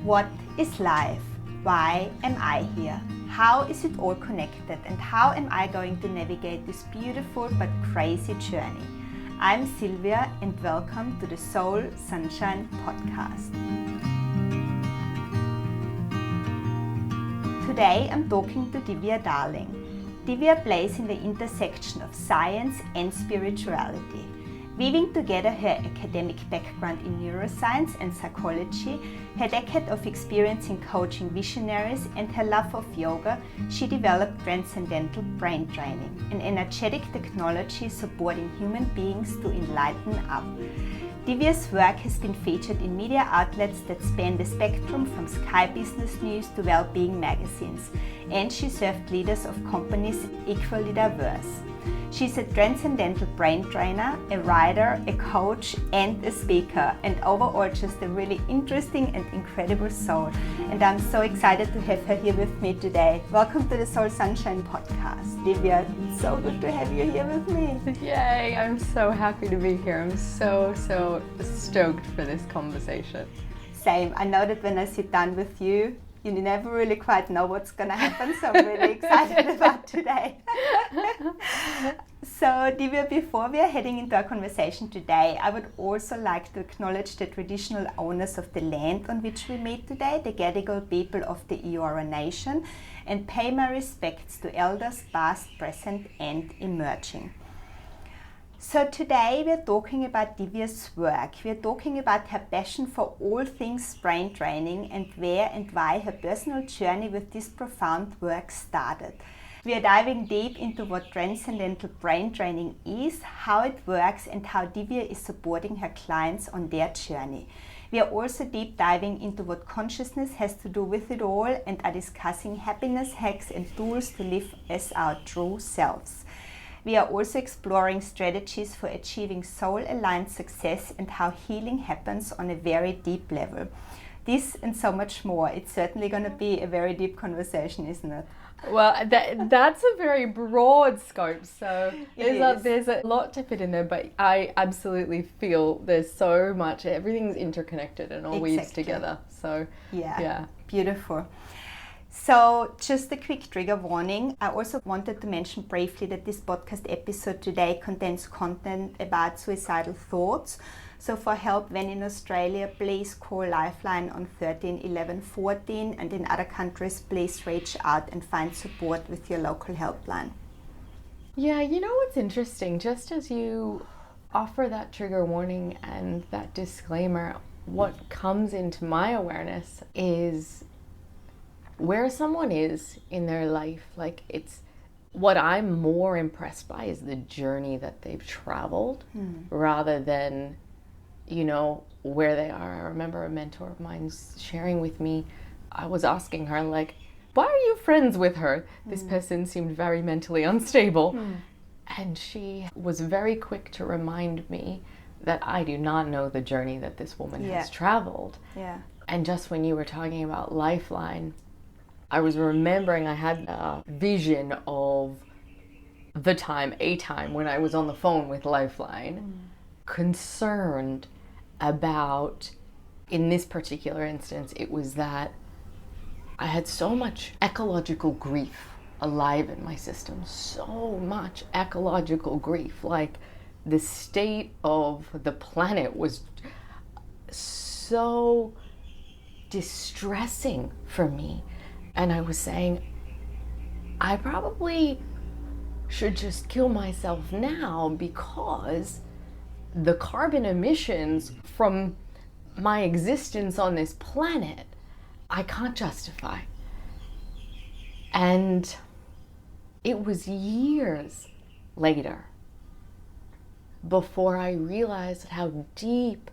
What is life? Why am I here? How is it all connected? And how am I going to navigate this beautiful but crazy journey? I'm Sylvia and welcome to the Soul Sunshine Podcast. Today I'm talking to Divya Darling. Divya plays in the intersection of science and spirituality. Weaving together her academic background in neuroscience and psychology, her decade of experience in coaching visionaries, and her love of yoga, she developed Transcendental Brain Training, an energetic technology supporting human beings to enlighten up. Divya's work has been featured in media outlets that span the spectrum from Sky Business News to well-being magazines, and she served leaders of companies equally diverse. She's a transcendental brain trainer, a writer, a coach, and a speaker, and overall just a really interesting and incredible soul. And I'm so excited to have her here with me today. Welcome to the Soul Sunshine Podcast. Divya, it's so good to have you here with me. Yay, I'm so happy to be here. I'm so stoked for this conversation. Same. I know that when I sit down with you, you never really quite know what's going to happen, so I'm really excited about today. So, Divya, before we are heading into our conversation today, I would also like to acknowledge the traditional owners of the land on which we meet today, the Gadigal people of the Eora Nation, and pay my respects to elders past, present, and emerging. So today we're talking about Divya's work. We're talking about her passion for all things brain training and where and why her personal journey with this profound work started. We are diving deep into what Transcendental Brain Training is, how it works, and how Divya is supporting her clients on their journey. We are also deep diving into what consciousness has to do with it all and are discussing happiness hacks and tools to live as our true selves. We are also exploring strategies for achieving soul-aligned success and how healing happens on a very deep level. This and so much more. It's certainly going to be a very deep conversation, isn't it? Well, that's a very broad scope, so there's a lot to fit in there, but I absolutely feel there's so much, everything's interconnected and all weaves together. So, yeah. Beautiful. So, just a quick trigger warning. I also wanted to mention briefly that this podcast episode today contains content about suicidal thoughts. So, for help when in Australia, please call Lifeline on 13 11 14, and in other countries, please reach out and find support with your local helpline. Yeah, you know what's interesting? Just as you offer that trigger warning and that disclaimer, what comes into my awareness is where someone is in their life. Like, it's what I'm more impressed by is the journey that they've traveled rather than, where they are. I remember a mentor of mine sharing with me, I was asking her, like, why are you friends with her? This person seemed very mentally unstable. And she was very quick to remind me that I do not know the journey that this woman has traveled. Yeah. And just when you were talking about Lifeline, I was remembering I had a vision of a time when I was on the phone with Lifeline, concerned about, in this particular instance, it was that I had so much ecological grief alive in my system, so much ecological grief. Like, the state of the planet was so distressing for me. And I was saying, I probably should just kill myself now because the carbon emissions from my existence on this planet, I can't justify. And it was years later before I realized how deep,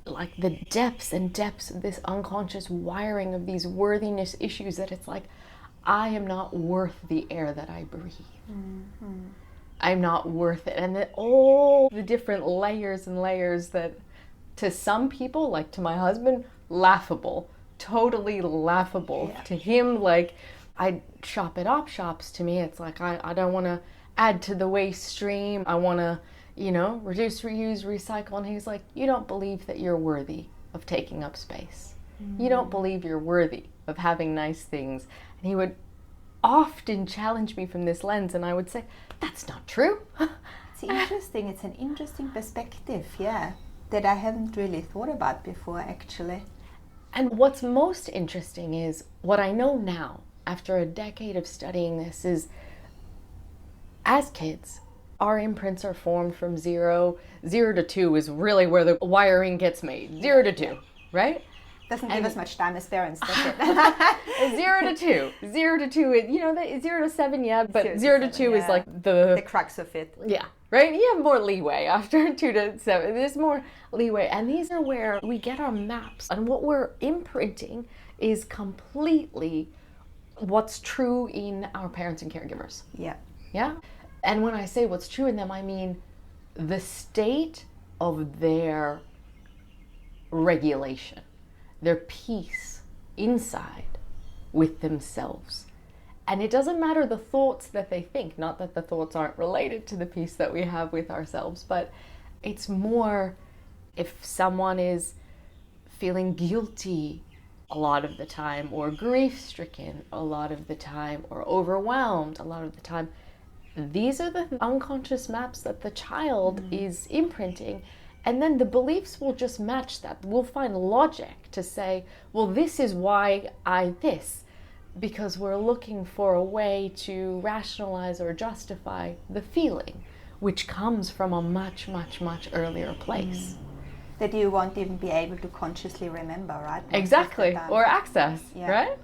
like the depths and depths of this unconscious wiring of these worthiness issues, that it's like, I am not worth the air that I breathe. I'm not worth it. And then all the different layers and layers that to some people, like to my husband, laughable, totally laughable. To him, like, I shop at op shops. To me, it's like, I don't want to add to the waste stream. I want to, reduce, reuse, recycle. And he's like, you don't believe that you're worthy of taking up space. You don't believe you're worthy of having nice things. And he would often challenge me from this lens, and I would say, that's not true. It's interesting. It's an interesting perspective, yeah, that I haven't really thought about before, actually. And what's most interesting is what I know now, after a decade of studying this, is as kids, our imprints are formed from 0 to 2 is really where the wiring gets made. 0 to 2, right? Doesn't give us much time as parents, does it? 0 to 2. 0 to 2, you know, 0 to 7, yeah, but 0 to 2 is like the crux of it. Yeah, right? You have more leeway after 2 to 7. There's more leeway. And these are where we get our maps. And what we're imprinting is completely what's true in our parents and caregivers. Yeah. Yeah? And when I say what's true in them, I mean the state of their regulation, their peace inside with themselves. And it doesn't matter the thoughts that they think, not that the thoughts aren't related to the peace that we have with ourselves, but it's more if someone is feeling guilty a lot of the time, or grief-stricken a lot of the time, or overwhelmed a lot of the time. These are the unconscious maps that the child is imprinting, and then the beliefs will just match that. We'll find logic to say, well, this is why this, because we're looking for a way to rationalize or justify the feeling, which comes from a much, much, much earlier place. That you won't even be able to consciously remember, right? Exactly, or access, yeah. Right?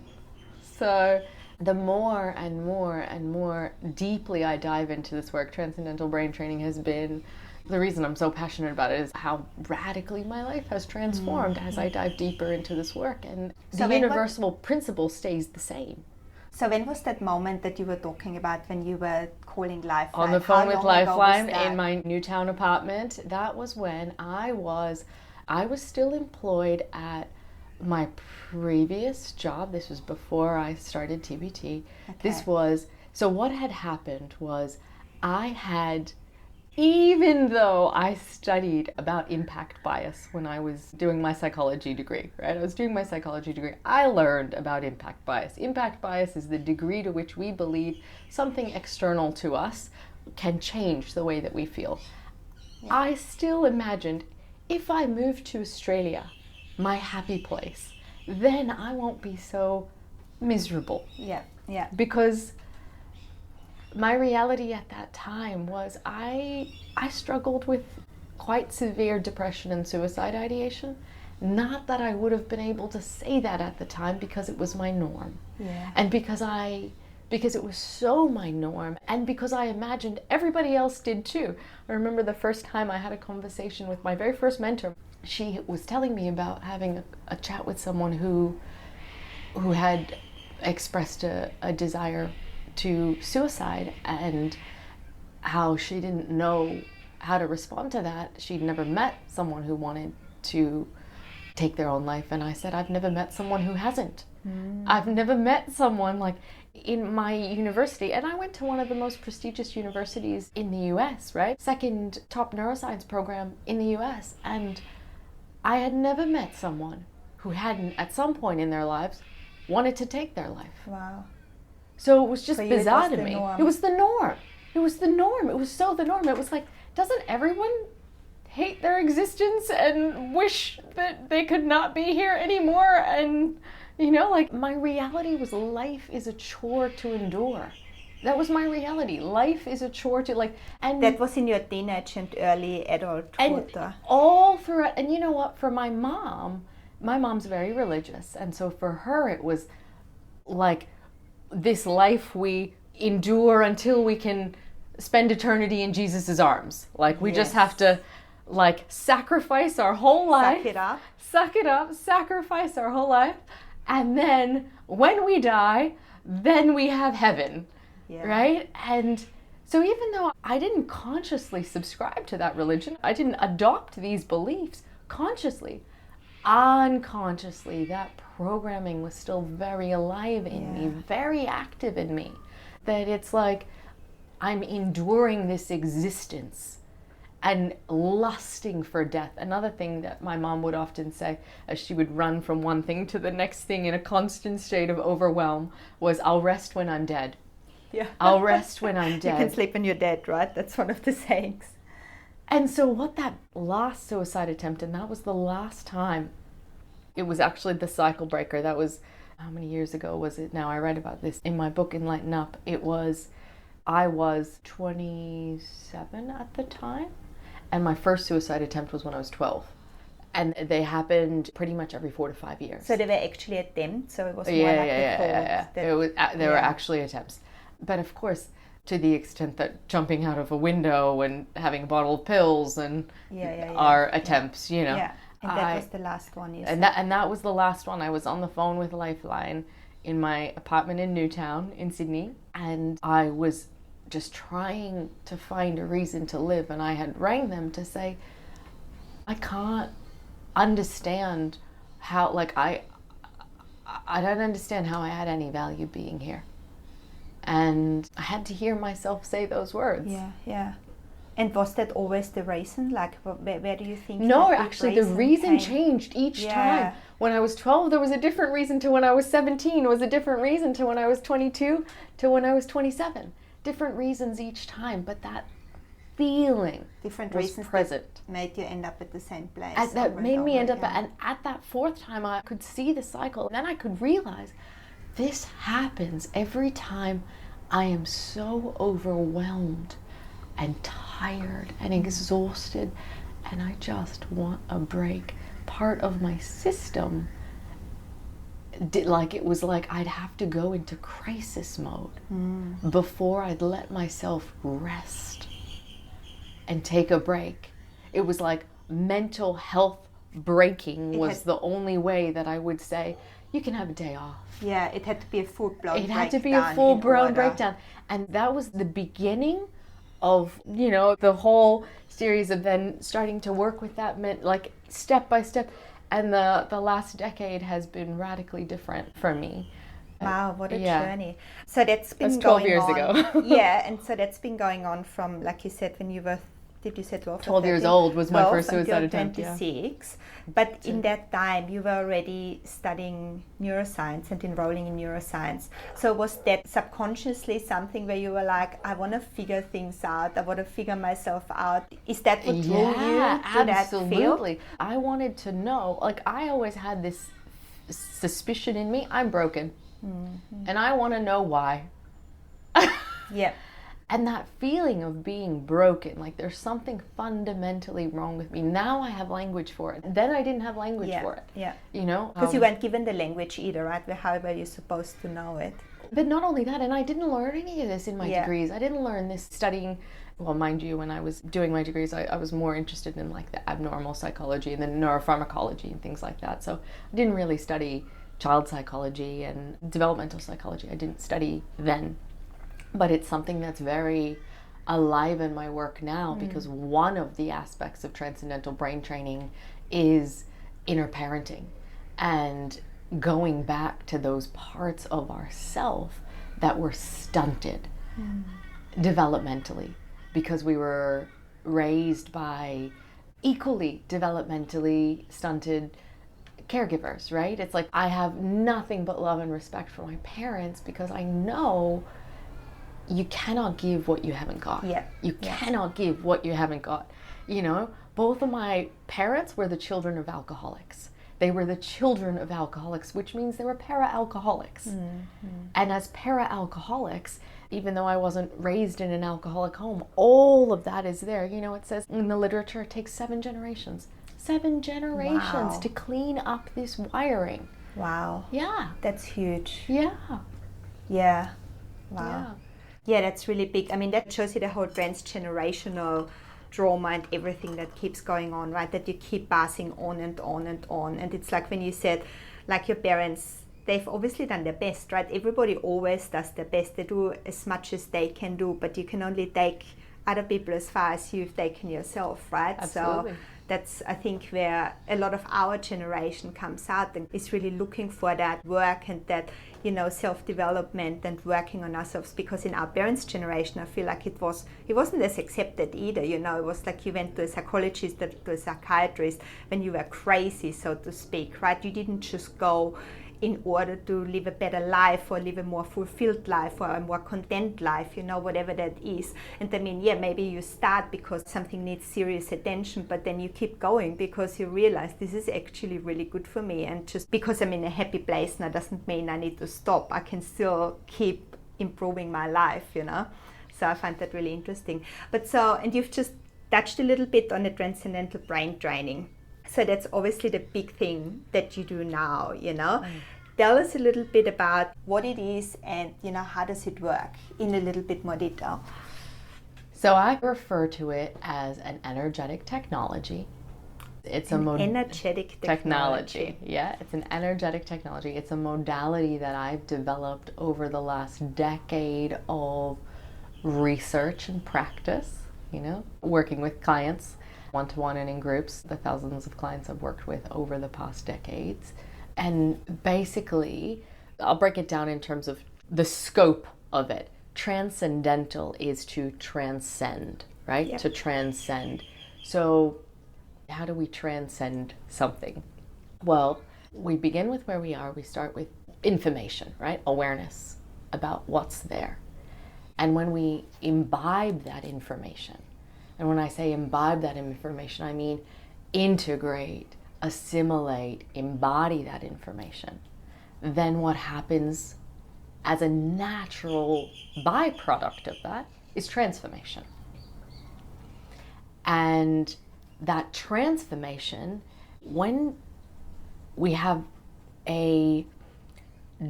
So the more and more and more deeply I dive into this work, Transcendental Brain Training has been, the reason I'm so passionate about it is how radically my life has transformed as I dive deeper into this work. And So the universal principle stays the same. So when was that moment that you were talking about when you were calling Lifeline? On the phone with How long ago was Lifeline that? in my Newtown apartment. That was when I was still employed at my previous job. This was before I started TBT. Okay. So what had happened was even though I studied about impact bias when I was doing my psychology degree, right? I was doing my psychology degree. I learned about impact bias. Impact bias is the degree to which we believe something external to us can change the way that we feel. Yeah. I still imagined if I moved to Australia, my happy place, then I won't be so miserable. Yeah. Because my reality at that time was I struggled with quite severe depression and suicide ideation. Not that I would have been able to say that at the time because it was my norm. Yeah. And because it was so my norm, and because I imagined everybody else did too. I remember the first time I had a conversation with my very first mentor. She was telling me about having a chat with someone who had expressed a desire to suicide, and how she didn't know how to respond to that. She'd never met someone who wanted to take their own life. And I said, I've never met someone who hasn't. I've never met someone like in my university. And I went to one of the most prestigious universities in the US, right? Second top neuroscience program in the US. And I had never met someone who hadn't at some point in their lives wanted to take their life. Wow. So it was just bizarre to me. Norm. It was the norm. It was the norm. It was so the norm. It was like, doesn't everyone hate their existence and wish that they could not be here anymore? And, you know, like my reality was life is a chore to endure. That was my reality. Life is a chore to and that was in your teenage and early adulthood. And all throughout. And you know what? For my mom's very religious. And so for her, it was like, this life we endure until we can spend eternity in Jesus's arms. Like we just have to sacrifice our whole life. Suck it up, sacrifice our whole life. And then when we die, then we have heaven. Yeah. Right? And so even though I didn't consciously subscribe to that religion, I didn't adopt these beliefs consciously, unconsciously, that programming was still very alive in me, very active in me. That it's like I'm enduring this existence and lusting for death. Another thing that my mom would often say as she would run from one thing to the next thing in a constant state of overwhelm was, I'll rest when I'm dead. Yeah. I'll rest when I'm dead. You can sleep when you're dead, right? That's one of the sayings. And so what that last suicide attempt, and that was the last time, it was actually the cycle breaker. That was, how many years ago was it now? I read about this in my book, enLIGHTen. I was 27 at the time. And my first suicide attempt was when I was 12. And they happened pretty much every 4 to 5 years. So they were actually attempts, so it was more like the thought. There were actually attempts. But of course, to the extent that jumping out of a window and having a bottle of pills and are attempts, you know. Yeah, and that was the last one you said. And that was the last one. I was on the phone with Lifeline in my apartment in Newtown in Sydney, and I was just trying to find a reason to live, and I had rang them to say, I can't understand how, like, I don't understand how I had any value being here. And I had to hear myself say those words. Yeah. And was that always the reason? Like, where do you think? No, actually, the reason changed each time. When I was 12, there was a different reason to when I was 17, was a different reason to when I was 22, to when I was 27. Different reasons each time, but that feeling different was reasons present. That made you end up at the same place. That made me end up, and at that fourth time, I could see the cycle. And then I could realize this happens every time I am so overwhelmed and tired and exhausted, and I just want a break. Part of my system it was like I'd have to go into crisis mode before I'd let myself rest and take a break. It was like mental health breaking was the only way that I would say, you can have a day off. Yeah, it had to be a full-blown breakdown. It had to be a full-blown breakdown. And that was the beginning of, you know, the whole series of then starting to work with that, like step by step. And the last decade has been radically different for me. Wow, what a journey. So that's been 12 going years on. ago. Yeah, and so that's been going on from, like you said, when you were, did you say 12? 12 years old was my first suicide attempt. 26. But in that time, you were already studying neuroscience and enrolling in neuroscience. So was that subconsciously something where you were like, I want to figure things out, I want to figure myself out? Is that what drew you to that field? Absolutely. I wanted to know, like, I always had this suspicion in me, I'm broken. Mm-hmm. And I want to know why. Yeah. And that feeling of being broken, like there's something fundamentally wrong with me. Now I have language for it. Then I didn't have language for it. Yeah. You know? Because you weren't given the language either, right? How were you supposed to know it? But not only that, and I didn't learn any of this in my degrees. I didn't learn this studying, well, mind you, when I was doing my degrees, I was more interested in like the abnormal psychology and the neuropharmacology and things like that. So I didn't really study child psychology and developmental psychology. I didn't study then. But it's something that's very alive in my work now because one of the aspects of transcendental brain training is inner parenting and going back to those parts of ourself that were stunted developmentally because we were raised by equally developmentally stunted caregivers, right? It's like I have nothing but love and respect for my parents because I know you cannot give what you haven't got. Yeah. You cannot give what you haven't got. You know, both of my parents were the children of alcoholics. They were the children of alcoholics, which means they were para-alcoholics. And as para-alcoholics, even though I wasn't raised in an alcoholic home, all of that is there. You know, it says in the literature, it takes 7 generations. 7 generations to clean up this wiring. Wow. Yeah. That's huge. Yeah. Yeah. Wow. Yeah, that's really big. I mean, that shows you the whole transgenerational trauma and everything that keeps going on, right? That you keep passing on and on and on. And it's like when you said, like your parents, they've obviously done their best, right? Everybody always does their best. They do as much as they can do, but you can only take other people as far as you've taken yourself, right? Absolutely. So that's, I think, where a lot of our generation comes out and is really looking for that work and that, self-development and working on ourselves. Because in our parents' generation, I feel like it wasn't as accepted either. It was like you went to a psychologist or to a psychiatrist when you were crazy, so to speak, right? You didn't just go in order to live a better life or live a more fulfilled life or a more content life, whatever that is. And I mean, maybe you start because something needs serious attention, but then you keep going because you realize this is actually really good for me. And just because I'm in a happy place now doesn't mean I need to stop. I can still keep improving my life, So I find that really interesting. And you've just touched a little bit on the Transcendental Brain Training. So that's obviously the big thing that you do now, Tell us a little bit about what it is and, how does it work in a little bit more detail. So I refer to it as an energetic technology. It's energetic technology. Yeah, it's an energetic technology. It's a modality that I've developed over the last decade of research and practice, working with clients one-to-one and in groups, the thousands of clients I've worked with over the past decades. And basically, I'll break it down in terms of the scope of it. Transcendental is to transcend, right? Yep. To transcend. So how do we transcend something? Well, we begin with where we are. We start with information, right? Awareness about what's there. And when we imbibe that information, and when I say imbibe that information, I mean integrate, assimilate, embody that information. Then what happens as a natural byproduct of that is transformation. And that transformation, when we have a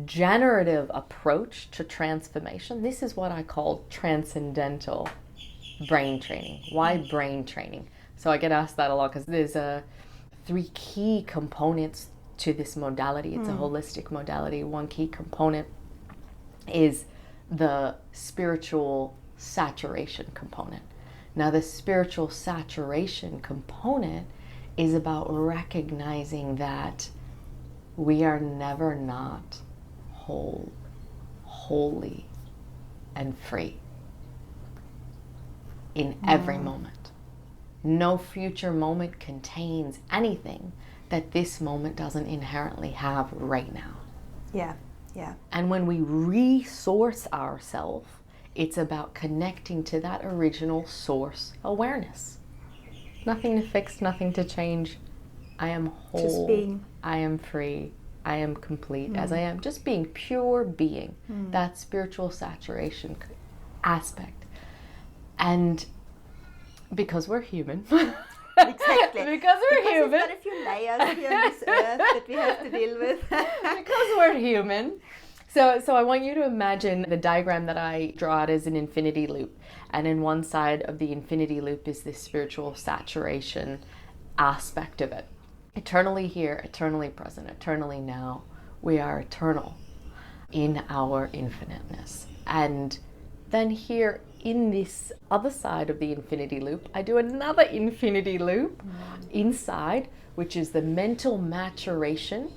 generative approach to transformation, this is what I call transcendental brain training. Why brain training? So I get asked that a lot because there's three key components to this modality. It's a holistic modality. One key component is the spiritual saturation component. Now, the spiritual saturation component is about recognizing that we are never not whole, holy, and free in every moment. No future moment contains anything that this moment doesn't inherently have right now. Yeah, yeah. And when we resource ourselves, it's about connecting to that original source awareness. Nothing to fix, nothing to change. I am whole. Just being. I am free. I am complete as I am. Just being, pure being. That spiritual saturation aspect. And because we're human. Exactly. Because human. We've got a few layers here on this earth that we have to deal with. Because we're human. So I want you to imagine the diagram that I draw out as an infinity loop. And in one side of the infinity loop is this spiritual saturation aspect of it. Eternally here, eternally present, eternally now. We are eternal in our infiniteness. And then here in this other side of the infinity loop, I do another infinity loop inside, which is the mental maturation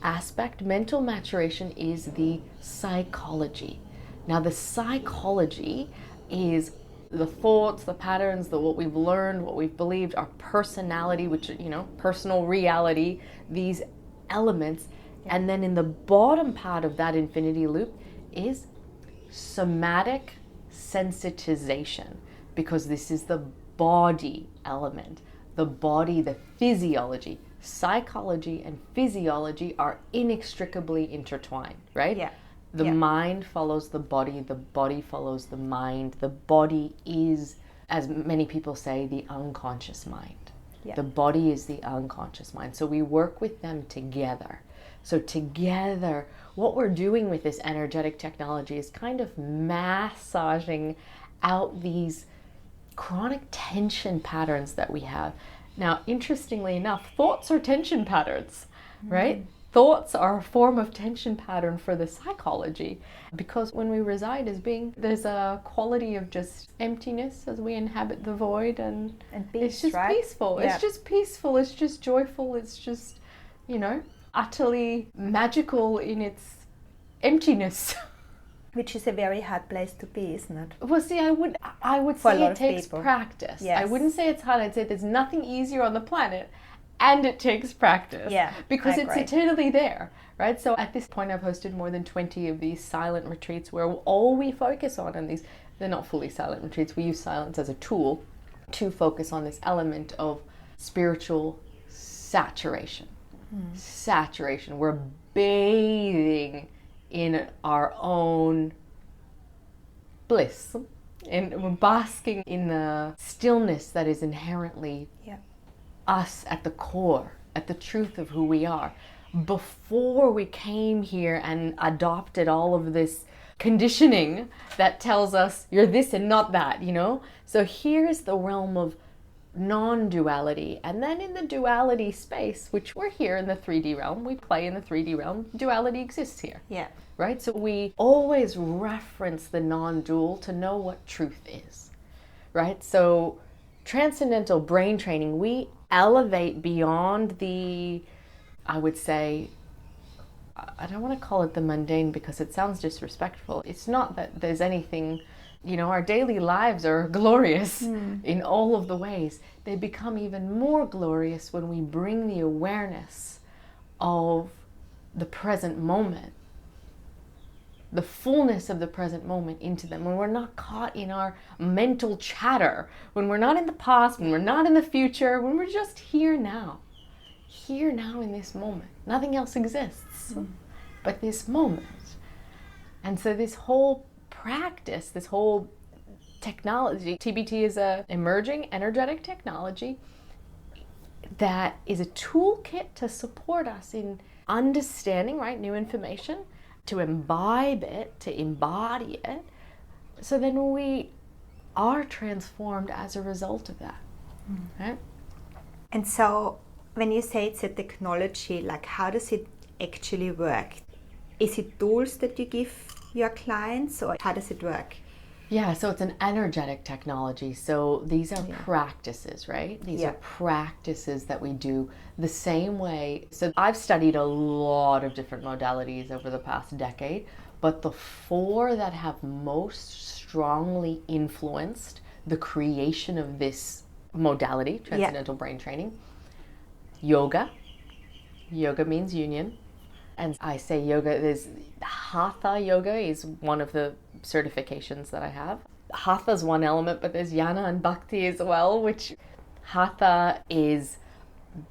aspect. Mental maturation is the psychology. Now, the psychology is the thoughts, the patterns, what we've learned, what we've believed, our personality, which, personal reality, these elements. Yeah. And then in the bottom part of that infinity loop is somatic sensitization, because this is the body element. The body, the physiology. Psychology and physiology are inextricably intertwined, right? Yeah. The mind follows the body follows the mind. The body is, as many people say, the unconscious mind. Yeah. The body is the unconscious mind. So we work with them together. So together, what we're doing with this energetic technology is kind of massaging out these chronic tension patterns that we have. Now, interestingly enough, thoughts are tension patterns, right? thoughts are a form of tension pattern for the psychology, because when we reside as being, there's a quality of just emptiness as we inhabit the void, and peace, it's just right? peaceful. Yeah. It's just peaceful. It's just joyful. It's just, utterly magical in its emptiness. Which is a very hard place to be, isn't it? Well, see, I would For a say lot it of takes people. practice. Yes. I wouldn't say it's hard. I'd say there's nothing easier on the planet, and it takes practice. Yeah, because I it's agree. eternally there, right? So at this point, I've hosted more than 20 of these silent retreats where all we focus on, and they're not fully silent retreats. We use silence as a tool to focus on this element of spiritual saturation. Saturation. We're bathing in our own bliss, and we're basking in the stillness that is inherently us at the core, at the truth of who we are. Before we came here and adopted all of this conditioning that tells us you're this and not that, So here's the realm of non-duality. And then in the duality space, which we're here in the 3D realm, we play in the 3D realm, duality exists here. Yeah. Right? So we always reference the non-dual to know what truth is. Right? So Transcendental Brain Training, we elevate beyond the, I would say, I don't want to call it the mundane because it sounds disrespectful. It's not that there's anything, our daily lives are glorious in all of the ways. They become even more glorious when we bring the awareness of the present moment, the fullness of the present moment into them, when we're not caught in our mental chatter, when we're not in the past, when we're not in the future, when we're just here now in this moment. Nothing else exists but this moment. And so this whole practice, this whole technology, TBT is a emerging energetic technology that is a toolkit to support us in understanding, right, new information, to imbibe it, to embody it, so then we are transformed as a result of that. Right? And so when you say it's a technology, like how does it actually work? Is it tools that you give your clients, or how does it work? Yeah, so it's an energetic technology. So these are practices, right? These are practices that we do the same way. So I've studied a lot of different modalities over the past decade, but the 4 that have most strongly influenced the creation of this modality, Transcendental Brain Training, yoga. Yoga means union. And I say yoga, there's Hatha yoga is one of the certifications that I have. Hatha is one element, but there's Jnana and Bhakti as well, which Hatha is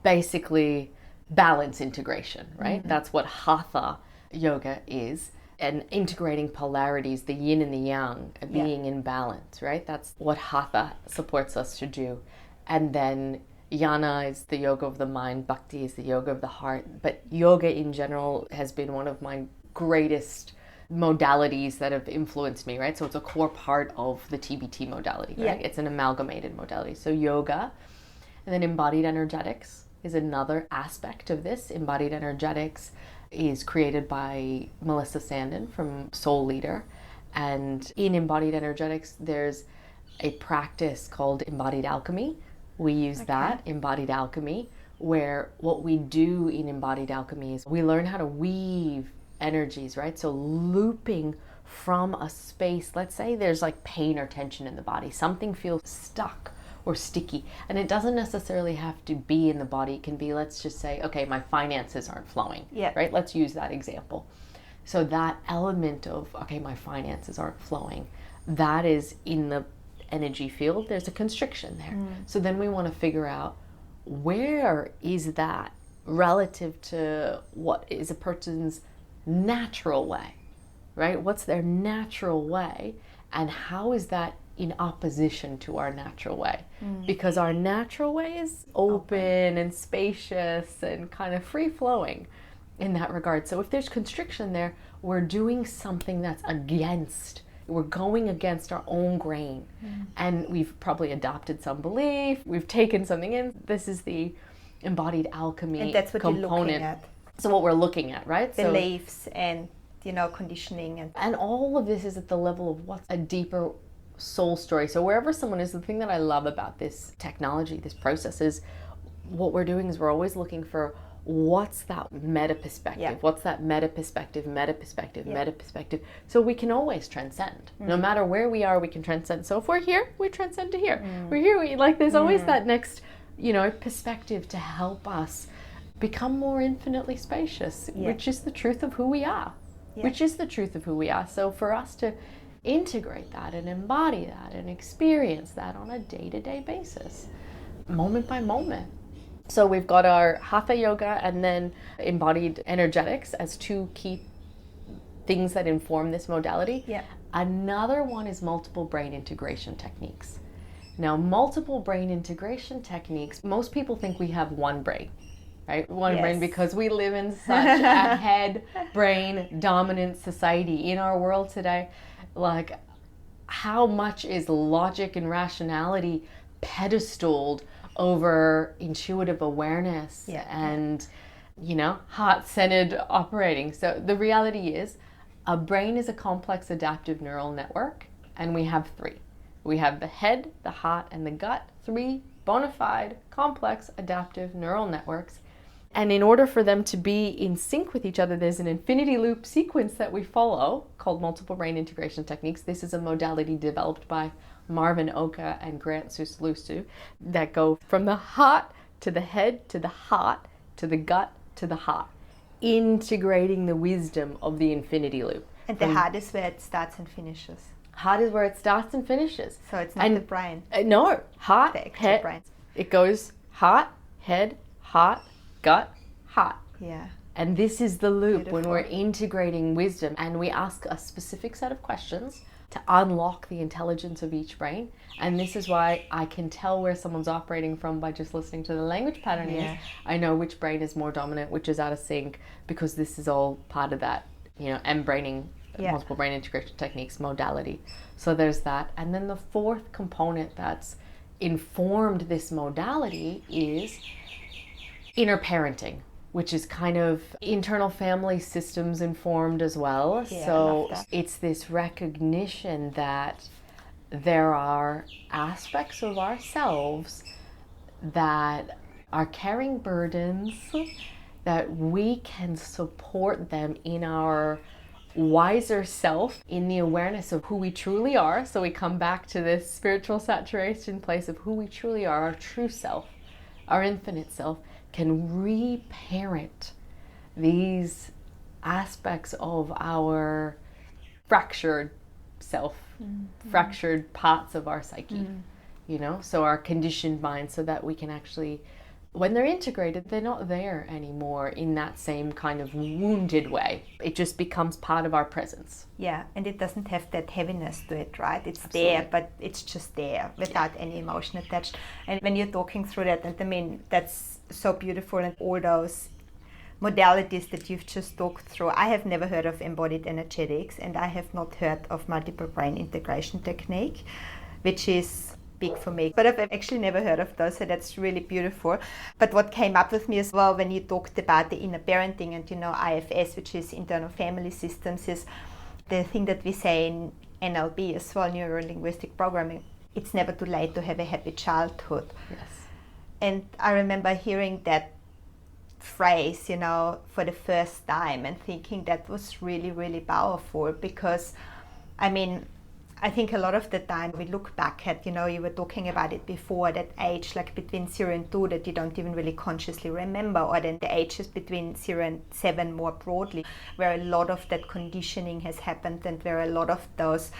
basically balance integration, right? That's what Hatha yoga is. And integrating polarities, the yin and the yang, being in balance, right? That's what Hatha supports us to do. And then Jnana is the yoga of the mind, Bhakti is the yoga of the heart. But yoga in general has been one of my greatest modalities that have influenced me, right? So it's a core part of the TBT modality, right? It's an amalgamated modality. So yoga, and then embodied energetics is another aspect of this. Embodied energetics is created by Melissa Sandin from Soul Leader. And in embodied energetics, there's a practice called embodied alchemy. We use that, embodied alchemy, where what we do in embodied alchemy is we learn how to weave energies, right? So looping from a space, let's say there's like pain or tension in the body, something feels stuck or sticky, and it doesn't necessarily have to be in the body. It can be, let's just say, okay, my finances aren't flowing, right? Let's use that example. So that element of, okay, my finances aren't flowing, that is in the energy field, there's a constriction there. So then we want to figure out, where is that relative to what is a person's natural way, right? What's their natural way, and how is that in opposition to our natural way? Because our natural way is open and spacious and kind of free-flowing in that regard. So if there's constriction there, we're doing something that's against, we're going against our own grain. And we've probably adopted some belief, we've taken something in. This is the embodied alchemy And that's what component. you're looking at. So what we're looking at, right? Beliefs and, conditioning. And all of this is at the level of what's a deeper soul story. So wherever someone is, the thing that I love about this technology, this process, is what we're doing is we're always looking for what's that meta perspective, what's that meta perspective, so we can always transcend. No matter where we are, we can transcend. So if we're here, we transcend to here. We're here, there's always that next perspective to help us become more infinitely spacious, which is the truth of who we are. So for us to integrate that and embody that and experience that on a day-to-day basis, moment by moment. So we've got our Hatha yoga and then embodied energetics as two key things that inform this modality. Another one is multiple brain integration techniques. Now, multiple brain integration techniques, most people think we have one brain, right? One brain, because we live in such a head brain dominant society in our world today. Like, how much is logic and rationality pedestaled over intuitive awareness and, heart-centered operating? So the reality is, a brain is a complex adaptive neural network, and we have three. We have the head, the heart, and the gut, three bona fide, complex adaptive neural networks. And in order for them to be in sync with each other, there's an infinity loop sequence that we follow called multiple brain integration techniques. This is a modality developed by Marvin Oka and Grant Suslusu that go from the heart to the head to the heart to the gut to the heart, integrating the wisdom of the infinity loop. And the heart is where it starts and finishes. Heart is where it starts and finishes. So it's not the brain. No, heart, the head. Brain. It goes heart, head, heart, gut, heart. Yeah. And this is the loop. Beautiful. When we're integrating wisdom and we ask a specific set of questions to unlock the intelligence of each brain. And this is why I can tell where someone's operating from by just listening to the language patterning. I know which brain is more dominant, which is out of sync, because this is all part of that, M-braining, multiple brain integration techniques modality. So there's that. And then the fourth component that's informed this modality is inner parenting, which is kind of internal family systems informed as well. So it's this recognition that there are aspects of ourselves that are carrying burdens, that we can support them in our wiser self, in the awareness of who we truly are. So we come back to this spiritual saturation place of who we truly are, our true self, our infinite self, can reparent these aspects of our fractured self, fractured parts of our psyche, so our conditioned mind, so that we can actually, when they're integrated, they're not there anymore in that same kind of wounded way. It just becomes part of our presence. Yeah, and it doesn't have that heaviness to it, right? It's Absolutely. there, but it's just there without any emotion attached. And when you're talking through that, and that's so beautiful, and all those modalities that you've just talked through. I have never heard of embodied energetics, and I have not heard of multiple brain integration technique, which is big for me. But I've actually never heard of those, so that's really beautiful. But what came up with me as well when you talked about the inner parenting and, IFS, which is internal family systems, is the thing that we say in NLP as well, neuro-linguistic programming. It's never too late to have a happy childhood. Yes. And I remember hearing that phrase, for the first time, and thinking that was really, really powerful, because, I think a lot of the time we look back at, you were talking about it before, that age like between 0 and 2 that you don't even really consciously remember, or then the ages between 0 and 7 more broadly, where a lot of that conditioning has happened, and where a lot of those,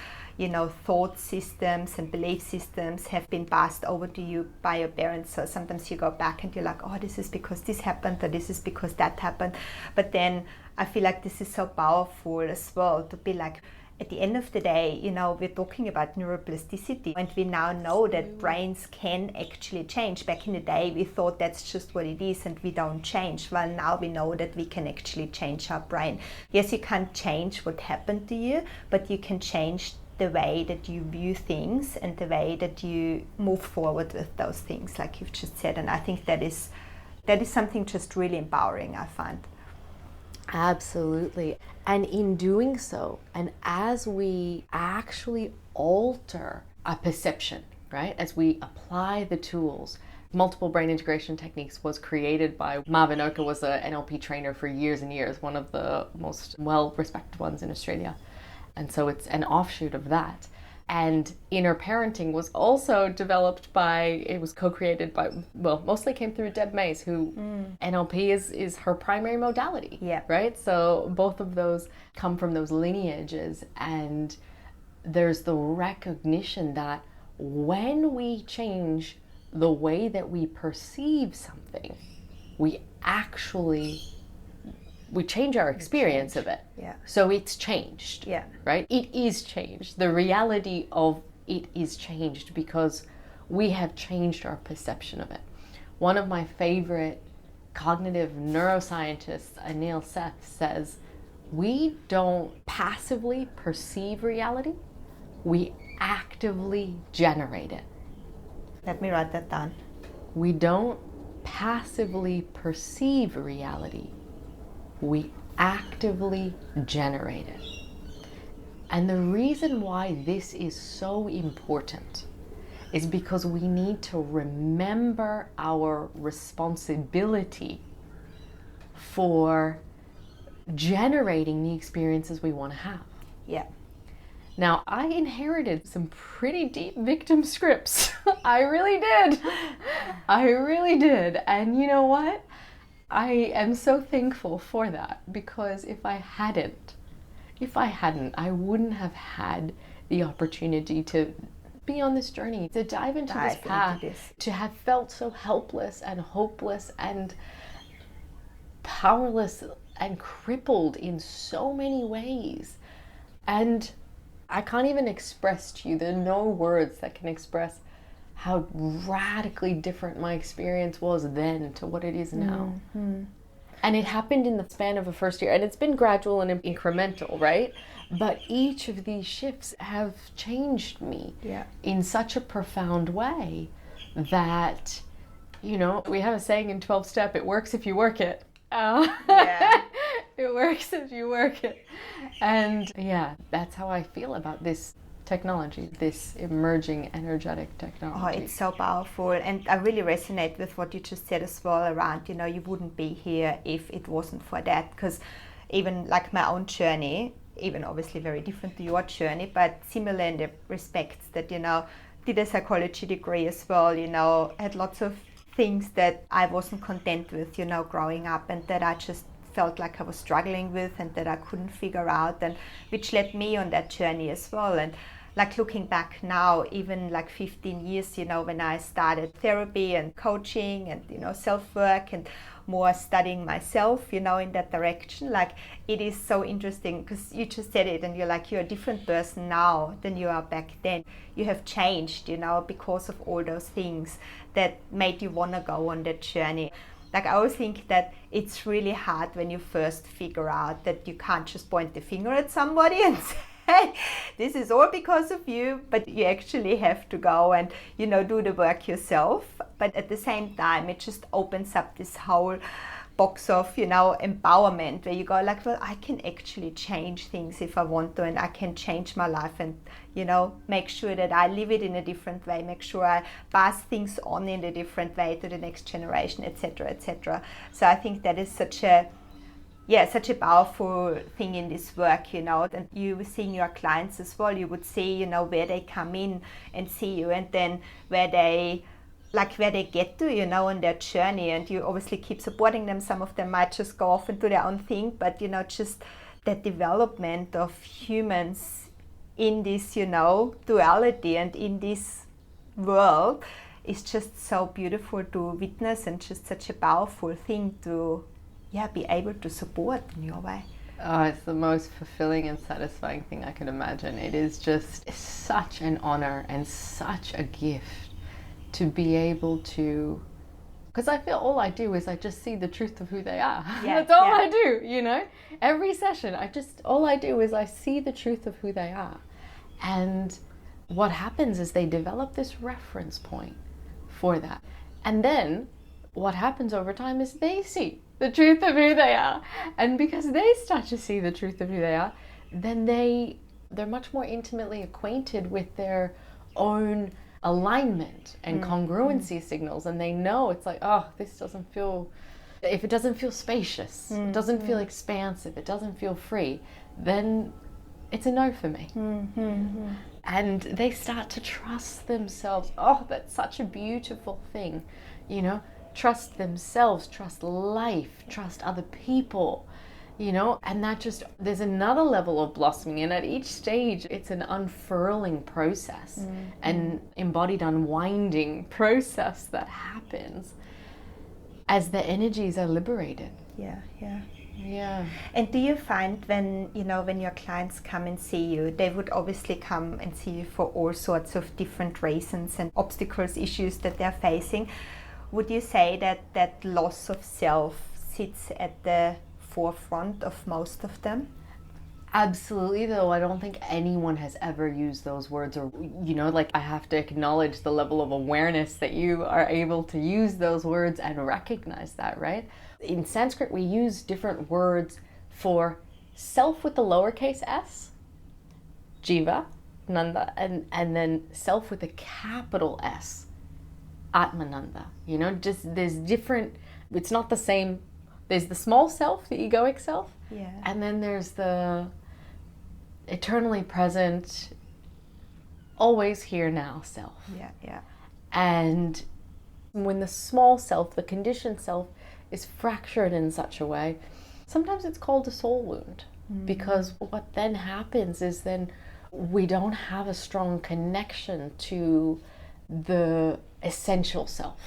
thought systems and belief systems have been passed over to you by your parents. So sometimes you go back and you're like, oh, this is because this happened, or this is because that happened. But then I feel like this is so powerful as well, to be like, at the end of the day, we're talking about neuroplasticity, and we now know that brains can actually change. Back in the day, we thought that's just what it is and we don't change. Well, now we know that we can actually change our brain. Yes, you can't change what happened to you, but you can change the way that you view things and the way that you move forward with those things, like you've just said. And I think that is something just really empowering, I find. Absolutely. And in doing so, and as we actually alter a perception, right, as we apply the tools, multiple brain integration techniques was created by Marvin Oka, was an NLP trainer for years and years, one of the most well-respected ones in Australia. And so it's an offshoot of that. And inner parenting was also developed by, it was co-created by, well, mostly came through Deb Mays, who NLP is her primary modality, Yeah. right? So both of those come from those lineages, and there's the recognition that when we change the way that we perceive something, we change our experience of it. Yeah. So it's changed. Yeah. Right? It is changed. The reality of it is changed because we have changed our perception of it. One of my favorite cognitive neuroscientists, Anil Seth, says, we don't passively perceive reality, we actively generate it. Let me write that down. We don't passively perceive reality, we actively generate it. And the reason why this is so important is because we need to remember our responsibility for generating the experiences we want to have. Yeah. Now, I inherited some pretty deep victim scripts. I really did. I really did. And you know what? I am so thankful for that, because if I hadn't, I wouldn't have had the opportunity to be on this journey, to dive into this path, to have felt so helpless and hopeless and powerless and crippled in so many ways. And I can't even express to you, there are no words that can express how radically different my experience was then to what it is now. Mm-hmm. And it happened in the span of a first year, and it's been gradual and incremental, right? But each of these shifts have changed me in such a profound way that, you know, we have a saying in 12-step, it works if you work it. It works if you work it. And yeah, that's how I feel about this technology, this emerging energetic technology. Oh, it's so powerful. And I really resonate with what you just said as well around, you know, you wouldn't be here if it wasn't for that. Because even like my own journey, even obviously very different to your journey, but similar in the respects that, you know, did a psychology degree as well, you know, had lots of things that I wasn't content with, you know, growing up, and that I just felt like I was struggling with and that I couldn't figure out, and which led me on that journey as well. And like looking back now, even like 15 years, you know, when I started therapy and coaching and, you know, self-work and more studying myself, you know, in that direction, like it is so interesting because you just said it and you're like, you're a different person now than you are back then. You have changed, you know, because of all those things that made you want to go on that journey. Like I always think that it's really hard when you first figure out that you can't just point the finger at somebody and say, hey, this is all because of you, but you actually have to go and, you know, do the work yourself. But at the same time, it just opens up this whole box of, you know, empowerment where you go like, well, I can actually change things if I want to, and I can change my life and, you know, make sure that I live it in a different way, make sure I pass things on in a different way to the next generation, etc., etc. So I think that is such a powerful thing in this work, you know. And you seeing your clients as well, you would see, you know, where they come in and see you, and then where they get to, you know, on their journey, and you obviously keep supporting them. Some of them might just go off and do their own thing, but, you know, just that development of humans in this, you know, duality and in this world is just so beautiful to witness, and just such a powerful thing to be able to support in your way. Oh, it's the most fulfilling and satisfying thing I can imagine. It is just such an honor and such a gift to be able to, because I feel all I do is I just see the truth of who they are. That's all I do, you know. Every session, all I do is I see the truth of who they are. And what happens is they develop this reference point for that. And then what happens over time is they see the truth of who they are. And because they start to see the truth of who they are, then they're much more intimately acquainted with their own alignment and congruency signals, and they know it's like, oh, this doesn't feel, if it doesn't feel spacious, it doesn't feel expansive, it doesn't feel free, then it's a no for me. And they start to trust themselves. Oh, that's such a beautiful thing, you know, trust themselves, trust life, trust other people, you know, and that just, there's another level of blossoming, and at each stage it's an unfurling process, an embodied unwinding process that happens as the energies are liberated. Yeah. And do you find when, you know, when your clients come and see you, they would obviously come and see you for all sorts of different reasons and obstacles, issues that they're facing. Would you say that that loss of self sits at the forefront of most of them? Absolutely, though I don't think anyone has ever used those words, or, you know, like, I have to acknowledge the level of awareness that you are able to use those words and recognize that, right? In Sanskrit, we use different words for self with the lowercase s, jiva, nanda, and then self with a capital S, atmananda. You know, just there's different, it's not the same. There's the small self, the egoic self, and then there's the eternally present, always here now self. And when the small self, the conditioned self, is fractured in such a way, sometimes it's called a soul wound, because what then happens is then we don't have a strong connection to the essential self,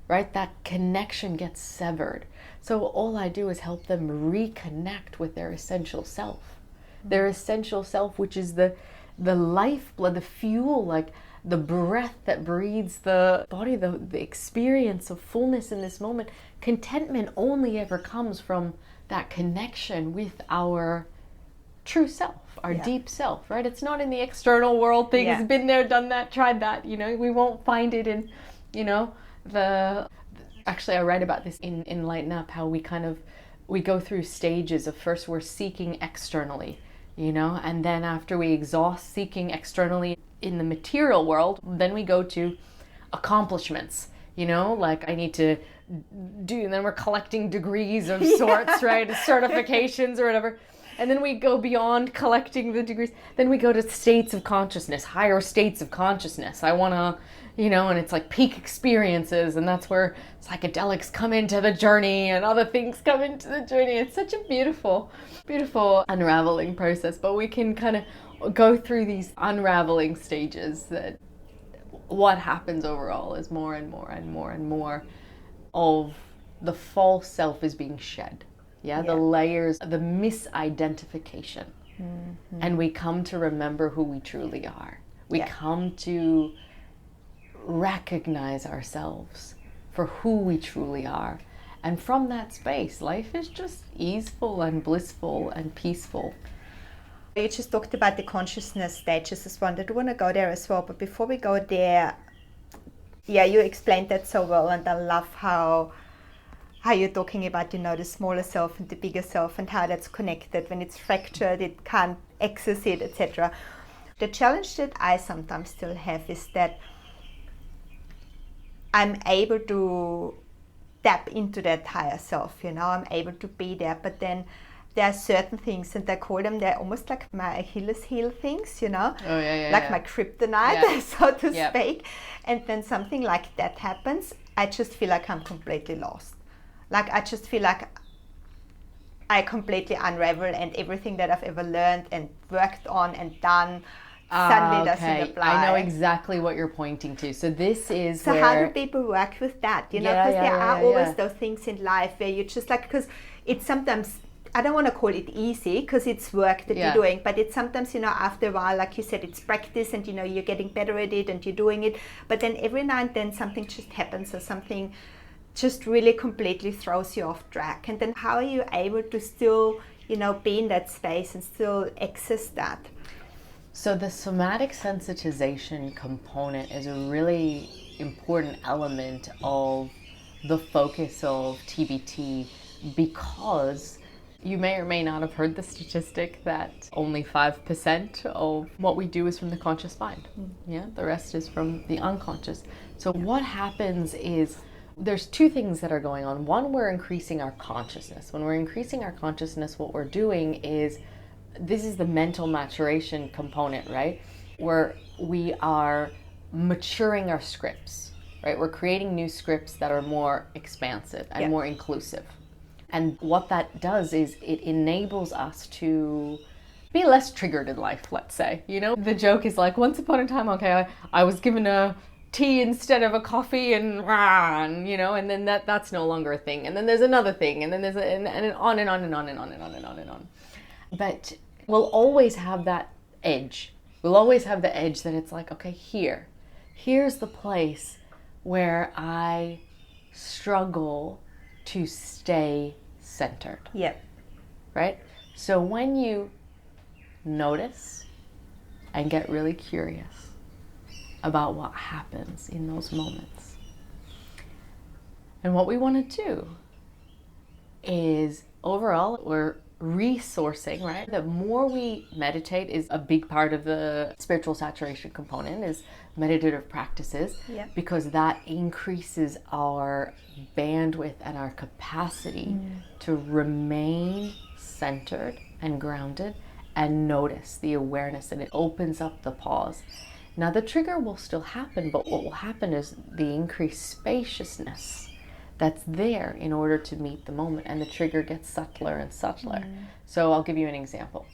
right? That connection gets severed. So all I do is help them reconnect with their essential self. Their essential self, which is the lifeblood, the fuel, like the breath that breathes the body, the experience of fullness in this moment. Contentment only ever comes from that connection with our true self, our deep self, right? It's not in the external world thing. It's been there, done that, tried that, you know. We won't find it in, you know, actually I write about this in enLIGHTen Up, how we go through stages of, first we're seeking externally, you know, and then after we exhaust seeking externally in the material world, then we go to accomplishments, you know, like I need to do, and then we're collecting degrees of sorts, right, certifications or whatever. And then we go beyond collecting the degrees. Then we go to states of consciousness, higher states of consciousness. I want to, you know, and it's like peak experiences, and that's where psychedelics come into the journey and other things come into the journey. It's such a beautiful, beautiful unraveling process. But we can kind of go through these unraveling stages, that what happens overall is more and more and more and more of the false self is being shed. The layers, the misidentification. And we come to remember who we truly are. We come to recognize ourselves for who we truly are. And from that space, life is just easeful and blissful and peaceful. You just talked about the consciousness stages as well. I do want to go there as well. But before we go there, you explained that so well. And I love how you're talking about, you know, the smaller self and the bigger self, and how that's connected. When it's fractured, it can't access it, etc. The challenge that I sometimes still have is that I'm able to tap into that higher self, you know, I'm able to be there, but then there are certain things, and I call them, they're almost like my Achilles heel things, you know, like my kryptonite, so to speak. And then something like that happens, I just feel like I'm completely lost. Like, I just feel like I completely unravel, and everything that I've ever learned and worked on and done suddenly doesn't apply. I know exactly what you're pointing to. So this is so how do people work with that? You know, because there are always those things in life where you just like, because it's sometimes, I don't want to call it easy because it's work that you're doing, but it's sometimes, you know, after a while, like you said, it's practice, and, you know, you're getting better at it and you're doing it. But then every now and then something just happens, or something just really completely throws you off track. And then how are you able to still, you know, be in that space and still access that? So the somatic sensitization component is a really important element of the focus of TBT because you may or may not have heard the statistic that only 5% of what we do is from the conscious mind. Yeah, the rest is from the unconscious. So what happens is there's two things that are going on. One, we're increasing our consciousness. When we're increasing our consciousness, what we're doing is, this is the mental maturation component, right? Where we are maturing our scripts, right? We're creating new scripts that are more expansive and more inclusive. And what that does is it enables us to be less triggered in life, let's say. You know, the joke is like, once upon a time, okay, I was given a tea instead of a coffee and you know, and then that's no longer a thing. And then there's another thing, and then there's and on and on and on and on and on and on and on. But we'll always have that edge. We'll always have the edge that it's like, okay, here's the place where I struggle to stay centered. Yep. Right? So when you notice and get really curious about what happens in those moments, and what we want to do is, overall, we're resourcing, right? The more we meditate is a big part of the spiritual saturation component, is meditative practices, because that increases our bandwidth and our capacity to remain centered and grounded and notice the awareness, and it opens up the pause. Now the trigger will still happen, but what will happen is the increased spaciousness that's there in order to meet the moment, and the trigger gets subtler and subtler. So I'll give you an example,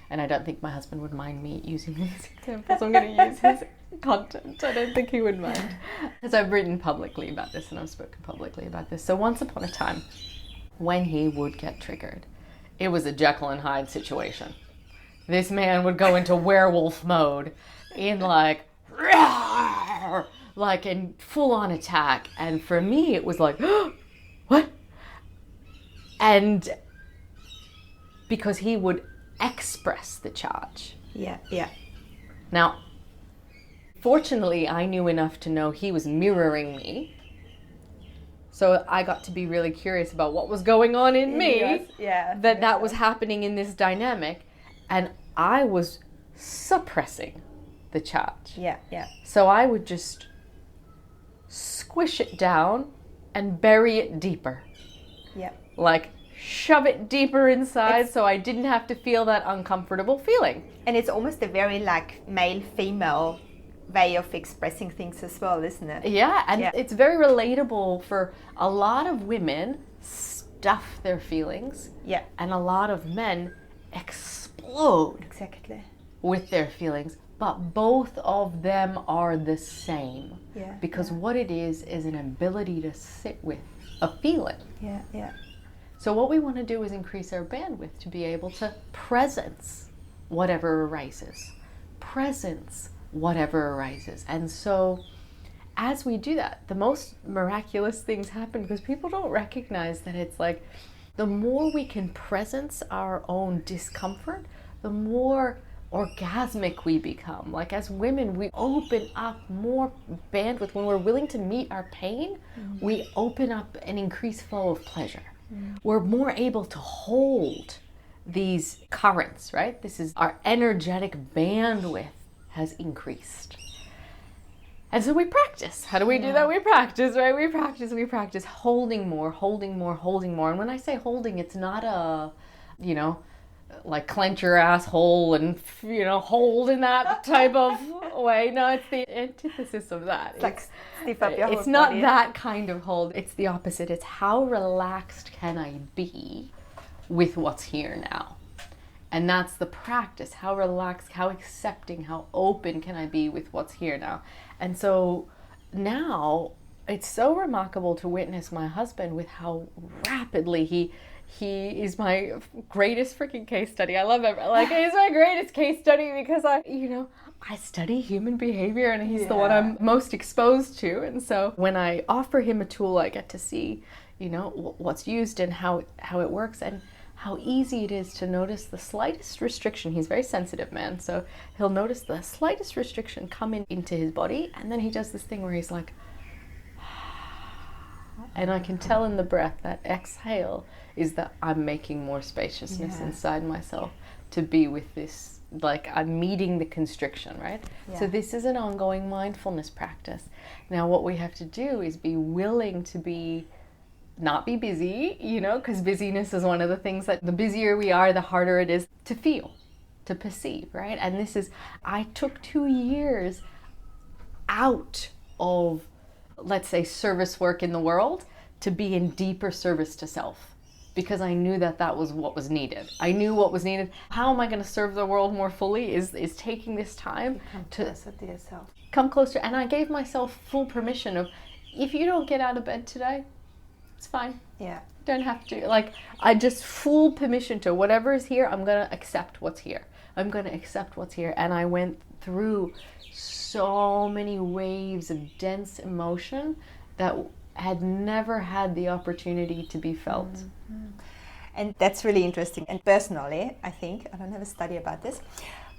and I don't think my husband would mind me using these examples. I'm going to use his content. I don't think he would mind, because I've written publicly about this and I've spoken publicly about this. So once upon a time, when he would get triggered, it was a Jekyll and Hyde situation. This man would go into werewolf mode in like in full-on attack, and for me it was like, what? And because he would express the charge. Yeah. Now, fortunately, I knew enough to know he was mirroring me, so I got to be really curious about what was going on in me, that was happening in this dynamic, and I was suppressing the charge. Yeah. So I would just squish it down and bury it deeper. Yeah. Like shove it deeper inside, so I didn't have to feel that uncomfortable feeling. And it's almost a very like male-female way of expressing things as well, isn't it? Yeah, and it's very relatable for a lot of women stuff their feelings. Yeah. And a lot of men explode. Exactly. With their feelings. But both of them are the same. Yeah. Because what it is an ability to sit with a feeling. Yeah. So what we want to do is increase our bandwidth to be able to presence whatever arises. Presence whatever arises. And so as we do that, the most miraculous things happen, because people don't recognize that it's like the more we can presence our own discomfort, the more orgasmic we become. Like as women, we open up more bandwidth. When we're willing to meet our pain, we open up an increased flow of pleasure. We're more able to hold these currents, right? This is our energetic bandwidth has increased. And so we practice. How do we do that? We practice, right? We practice holding more. And when I say holding, it's not a, like clench your asshole and, hold in that type of way. No, it's the antithesis of that. It's like stiff up your whole It's not body. that kind of hold. It's the opposite. It's how relaxed can I be with what's here now? And that's the practice. How relaxed, how accepting, how open can I be with what's here now? And so now it's so remarkable to witness my husband with how rapidly he is my greatest freaking case study. I love him. Like, he's my greatest case study because I study human behavior, and he's the one I'm most exposed to. And so when I offer him a tool, I get to see, what's used and how it works, and how easy it is to notice the slightest restriction. He's a very sensitive man, so he'll notice the slightest restriction come into his body, and then he does this thing where he's like, And I can tell in the breath that exhale is that I'm making more spaciousness inside myself to be with this, like I'm meeting the constriction, right? Yeah. So this is an ongoing mindfulness practice. Now what we have to do is be willing to not be busy, you know, because busyness is one of the things that the busier we are, the harder it is to feel, to perceive, right? And I took 2 years out of, let's say, service work in the world to be in deeper service to self, because I knew that was what was needed. I knew what was needed. How am I going to serve the world more fully is taking this time to closer to yourself. Come closer. And I gave myself full permission of, if you don't get out of bed today, it's fine. Yeah. Don't have to. Like, I just full permission to whatever is here, I'm going to accept what's here. I'm going to accept what's here. And I went through so many waves of dense emotion that had never had the opportunity to be felt. Mm-hmm. And that's really interesting. And personally, I think, I don't have a study about this,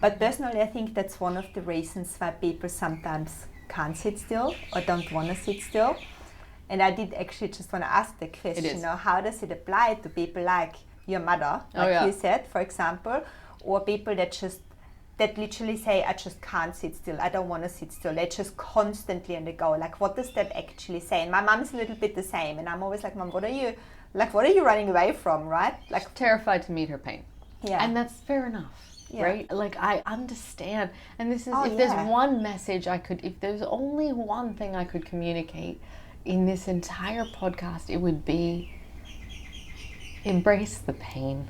but personally, I think that's one of the reasons why people sometimes can't sit still or don't want to sit still. And I did actually just want to ask the question, you know, how does it apply to people like your mother, like you said, for example, or people that literally say, I just can't sit still, I don't want to sit still, they're just constantly on the go. Like, what does that actually say? And my mom's a little bit the same, and I'm always like, Mom, what are you running away from, right? Like, she's terrified to meet her pain. Yeah. And that's fair enough, right? Like, I understand. And this is, there's one message if there's only one thing I could communicate in this entire podcast, it would be embrace the pain.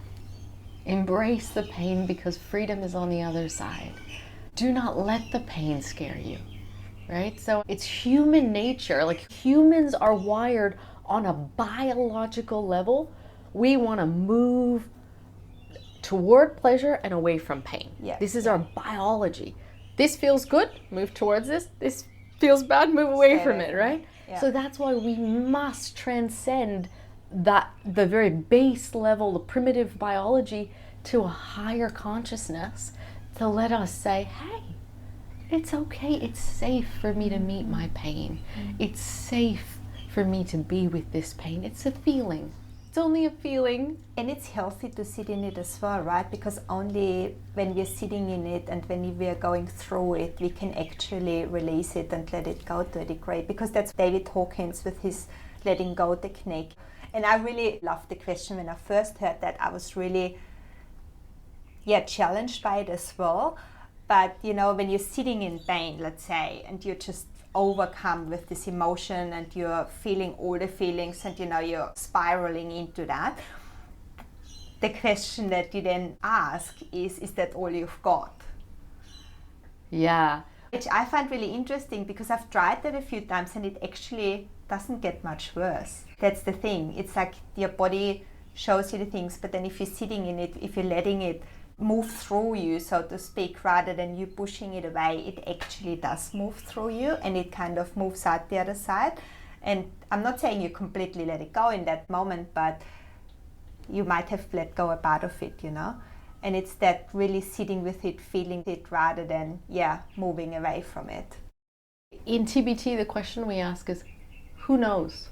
Embrace the pain, because freedom is on the other side. Do not let the pain scare you, right? So it's human nature. Like, humans are wired on a biological level. We want to move toward pleasure and away from pain. Yeah. This is our biology. This feels good, move towards this. This feels bad, move away from it, right? Yeah. So that's why we must transcend the very base level, the primitive biology, to a higher consciousness to let us say, hey, it's okay, it's safe for me to meet my pain. It's safe for me to be with this pain. It's a feeling. It's only a feeling. And it's healthy to sit in it as well, right? Because only when we're sitting in it and when we are going through it, we can actually release it and let it go to a degree. Because that's David Hawkins with his letting go technique. And I really loved the question. When I first heard that, I was really challenged by it as well. But you know, when you're sitting in pain, let's say, and you're just overcome with this emotion and you're feeling all the feelings and you know you're spiraling into that, the question that you then ask is that all you've got? Yeah. Which I find really interesting, because I've tried that a few times and it actually doesn't get much worse. That's the thing. It's like your body shows you the things, but then if you're sitting in it, if you're letting it move through you, so to speak, rather than you pushing it away, it actually does move through you and it kind of moves out the other side. And I'm not saying you completely let it go in that moment, but you might have let go a part of it, you know. And it's that really sitting with it, feeling it, rather than moving away from it. In TBT, the question we ask is, who knows?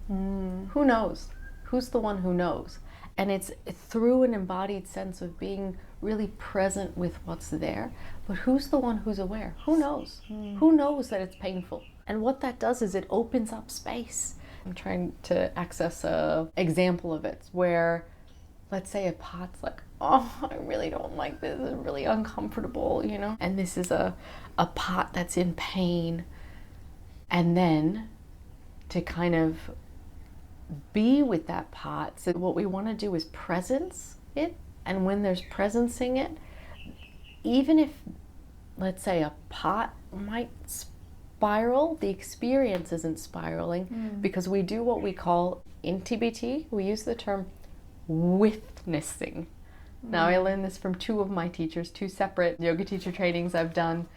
Who knows? Who's the one who knows? And it's through an embodied sense of being really present with what's there. But who's the one who's aware? Who knows? Who knows that it's painful? And what that does is it opens up space. I'm trying to access an example of it where, let's say a pot's like, oh, I really don't like this. It's really uncomfortable, you know? And this is a pot that's in pain. And then to kind of be with that pot. So what we want to do is presence it. And when there's presencing it, even if, let's say, a pot might spiral, the experience isn't spiraling because we do what we call, in TBT, we use the term witnessing. Now, I learned this from two of my teachers, two separate yoga teacher trainings I've done.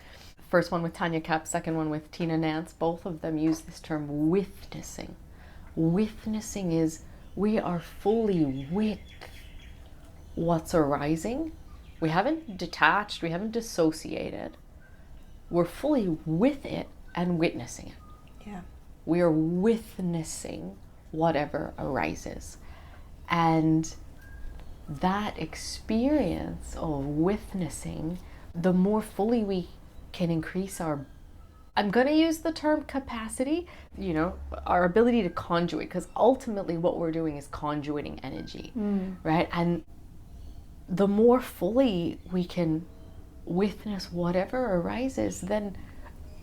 First one with Tanya Kapp, second one with Tina Nance. Both of them use this term witnessing. Witnessing is we are fully with what's arising. We haven't detached, we haven't dissociated. We're fully with it and witnessing it. Yeah. We are witnessing whatever arises. And that experience of witnessing, the more fully we can increase our, I'm going to use the term capacity, our ability to conduit, because ultimately what we're doing is conduiting energy, right? And the more fully we can witness whatever arises, then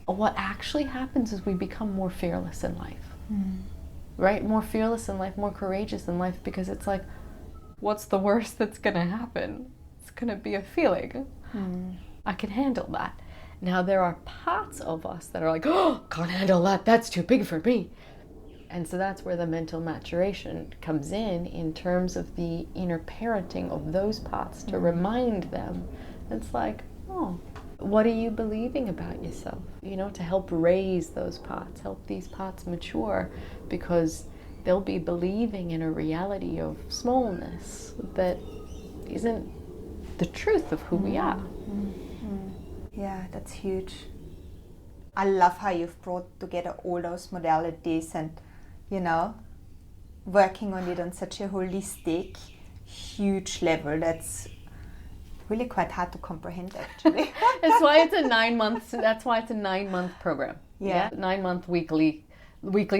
what actually happens is we become more fearless in life, right? More fearless in life, more courageous in life, because it's like, what's the worst that's going to happen? It's going to be a feeling. I can handle that. Now, there are parts of us that are like, oh, can't handle that. That's too big for me. And so that's where the mental maturation comes in terms of the inner parenting of those parts, to remind them. It's like, oh, what are you believing about yourself? To help raise those parts, help these parts mature, because they'll be believing in a reality of smallness that isn't the truth of who we are. Yeah, that's huge. I love how you've brought together all those modalities and, working on it on such a holistic, huge level. That's really quite hard to comprehend, actually. That's why it's a 9-month program. Yeah. 9-month weekly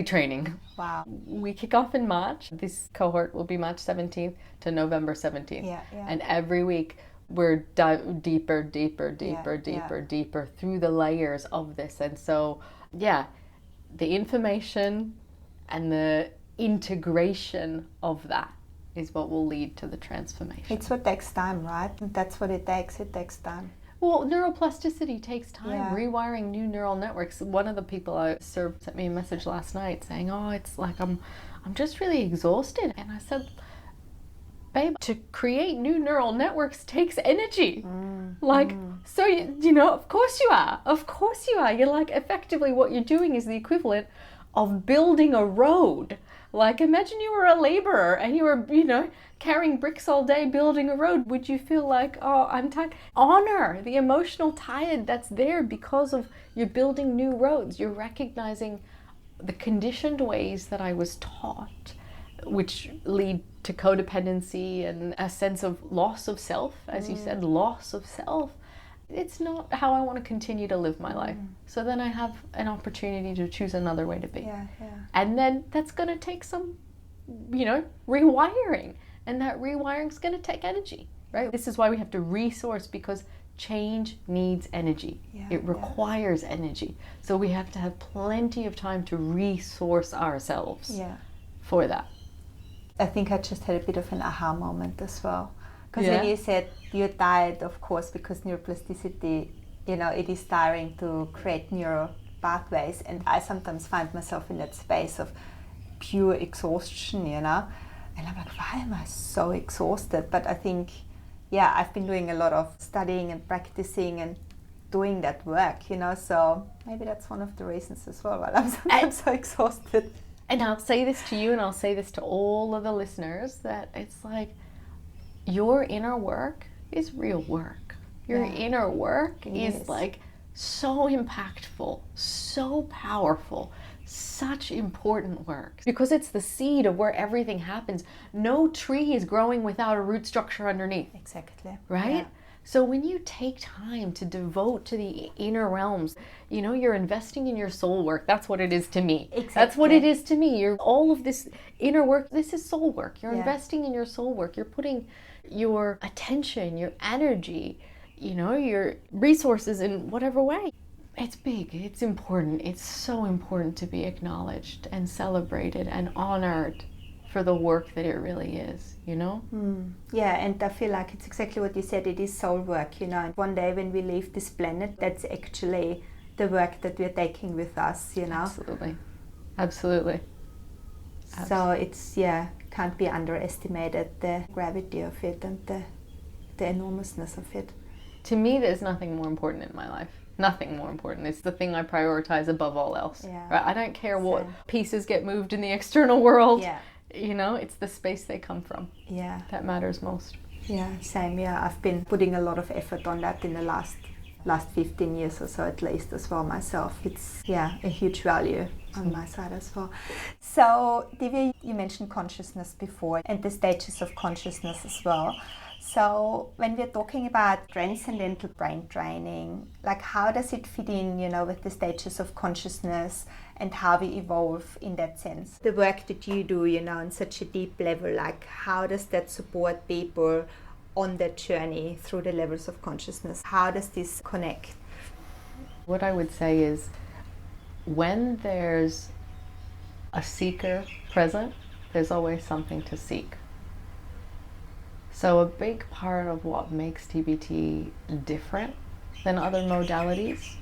training. Wow. We kick off in March. This cohort will be March 17th to November 17th. Yeah. And every week we're deeper through the layers of this. And so, the information and the integration of that is what will lead to the transformation. It's what takes time, right? That's what it takes. It takes time. Well, neuroplasticity takes time. Yeah. Rewiring new neural networks. One of the people I served sent me a message last night saying, oh, it's like I'm just really exhausted. And I said, babe, to create new neural networks takes energy. So, of course you are. Of course you are. You're like, effectively what you're doing is the equivalent of building a road. Like, imagine you were a laborer and you were, carrying bricks all day building a road. Would you feel like, oh, I'm tired? Honor the emotional tired that's there because of you're building new roads. You're recognizing the conditioned ways that I was taught, which lead to codependency and a sense of loss of self, as you said, loss of self. It's not how I want to continue to live my life. So then I have an opportunity to choose another way to be. Yeah. And then that's going to take some, rewiring. And that rewiring is going to take energy, right? This is why we have to resource, because change needs energy. It requires energy. So we have to have plenty of time to resource ourselves for that. I think I just had a bit of an aha moment as well. Because when you said you're tired, of course, because neuroplasticity, it is tiring to create neural pathways. And I sometimes find myself in that space of pure exhaustion, And I'm like, why am I so exhausted? But I think, I've been doing a lot of studying and practicing and doing that work, So maybe that's one of the reasons as well, why I'm sometimes so exhausted. And I'll say this to you, and I'll say this to all of the listeners, that it's like, your inner work is real work. Your inner work is like so impactful, so powerful, such important work. Because it's the seed of where everything happens. No tree is growing without a root structure underneath. Exactly. Right? Yeah. So when you take time to devote to the inner realms, you're investing in your soul work. That's what it is to me. Exactly. That's what it is to me. You're all of this inner work. This is soul work. You're investing in your soul work. You're putting your attention, your energy, your resources in whatever way. It's big. It's important. It's so important to be acknowledged and celebrated and honored for the work that it really is, Yeah, and I feel like it's exactly what you said. It is soul work, And one day when we leave this planet, that's actually the work that we're taking with us, Absolutely. So it's, can't be underestimated, the gravity of it and the enormousness of it. To me, there's nothing more important in my life. Nothing more important. It's the thing I prioritize above all else. Right? I don't care what pieces get moved in the external world. It's the space they come from. That matters most. Same. I've been putting a lot of effort on that in the last 15 years or so, at least, as well myself. It's a huge value. on my side as well. So, Divya, you mentioned consciousness before and the stages of consciousness as well. So, when we're talking about transcendental brain training, like how does it fit in, with the stages of consciousness and how we evolve in that sense? The work that you do, on such a deep level, like how does that support people on that journey through the levels of consciousness? How does this connect? What I would say is, when there's a seeker present, there's always something to seek. So a big part of what makes TBT different than other modalities,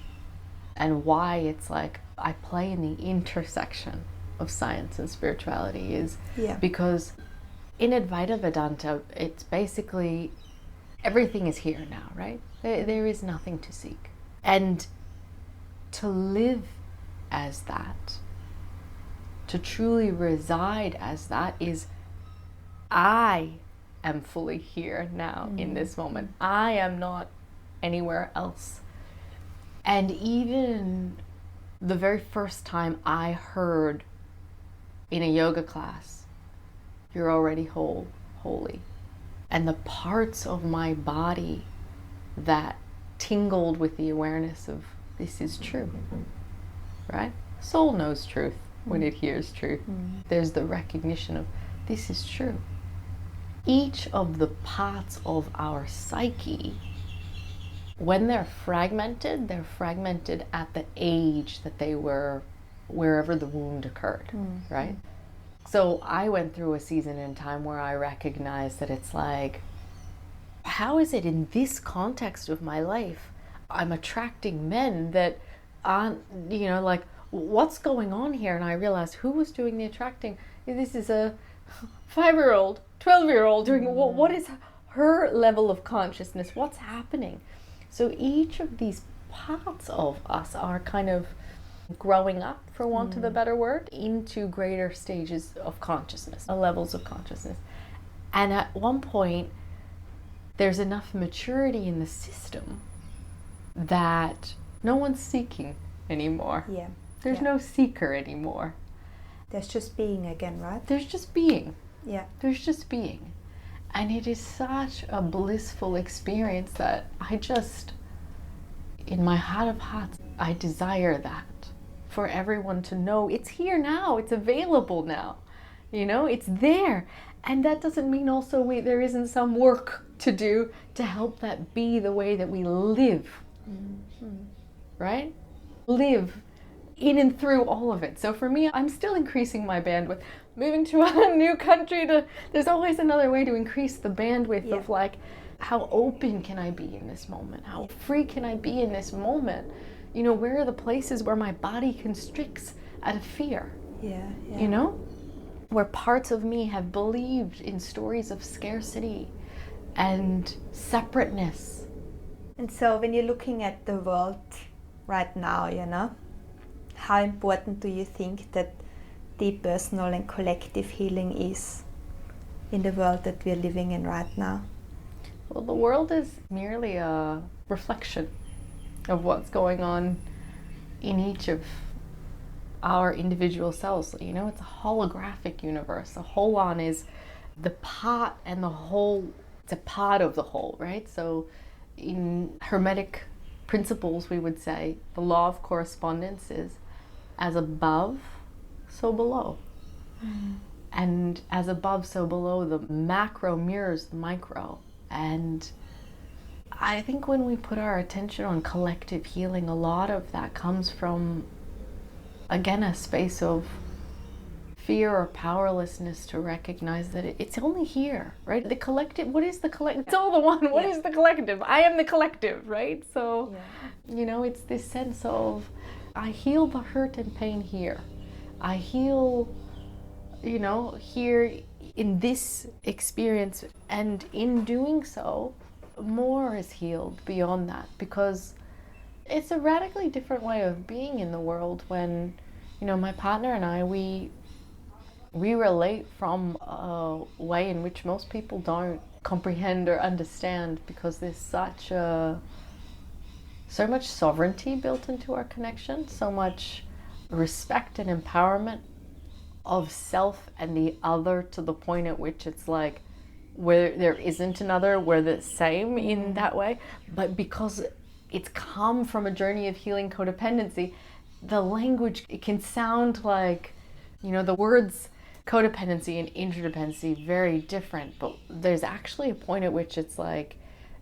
and why it's like I play in the intersection of science and spirituality, is because in Advaita Vedanta, it's basically everything is here now, right? There is nothing to seek. And to live as that, to truly reside as that, is I am fully here now in this moment. I am not anywhere else. And even the very first time I heard in a yoga class, you're already holy. And the parts of my body that tingled with the awareness of this is true, right? Soul knows truth when it hears truth. There's the recognition of this is true. Each of the parts of our psyche, when they're fragmented at the age that they were wherever the wound occurred, right? So I went through a season in time where I recognized that it's like, how is it in this context of my life I'm attracting men that aren't, like, what's going on here? And I realized who was doing the attracting. This is a 5-year-old, 12-year-old doing, what is her level of consciousness? What's happening? So each of these parts of us are kind of growing up, for want of a better word, into greater stages of consciousness, levels of consciousness. And at one point, there's enough maturity in the system that no one's seeking anymore. There's no seeker anymore. There's just being again, right? There's just being. There's just being. And it is such a blissful experience that I just, in my heart of hearts, I desire that for everyone to know it's here now, it's available now, it's there. And that doesn't mean also there isn't some work to do to help that be the way that we live, right? Live in and through all of it. So for me, I'm still increasing my bandwidth. Moving to a new country, there's always another way to increase the bandwidth of like, how open can I be in this moment? How free can I be in this moment? Where are the places where my body constricts out of fear? Where parts of me have believed in stories of scarcity and separateness. And so when you're looking at the world right now, how important do you think that deep personal and collective healing is in the world that we're living in right now? Well, the world is merely a reflection of what's going on in each of our individual cells. It's a holographic universe. A holon is the part and the whole, it's a part of the whole, right? So in Hermetic principles, we would say the law of correspondence is as above, so below. And as above, so below, the macro mirrors the micro. And I think when we put our attention on collective healing, a lot of that comes from, again, a space of fear or powerlessness to recognize that it's only here, right? The collective, what is the collective? It's all the one. What is the collective? I am the collective, right? So, it's this sense of, I heal the hurt and pain here. I heal, here in this experience. And in doing so, more is healed beyond that, because it's a radically different way of being in the world when, my partner and I, we relate from a way in which most people don't comprehend or understand, because there's so much sovereignty built into our connection, so much respect and empowerment of self and the other, to the point at which it's like, where there isn't another, we're the same in that way. But because it's come from a journey of healing codependency, the language, it can sound like, the words codependency and interdependency very different, but there's actually a point at which it's like,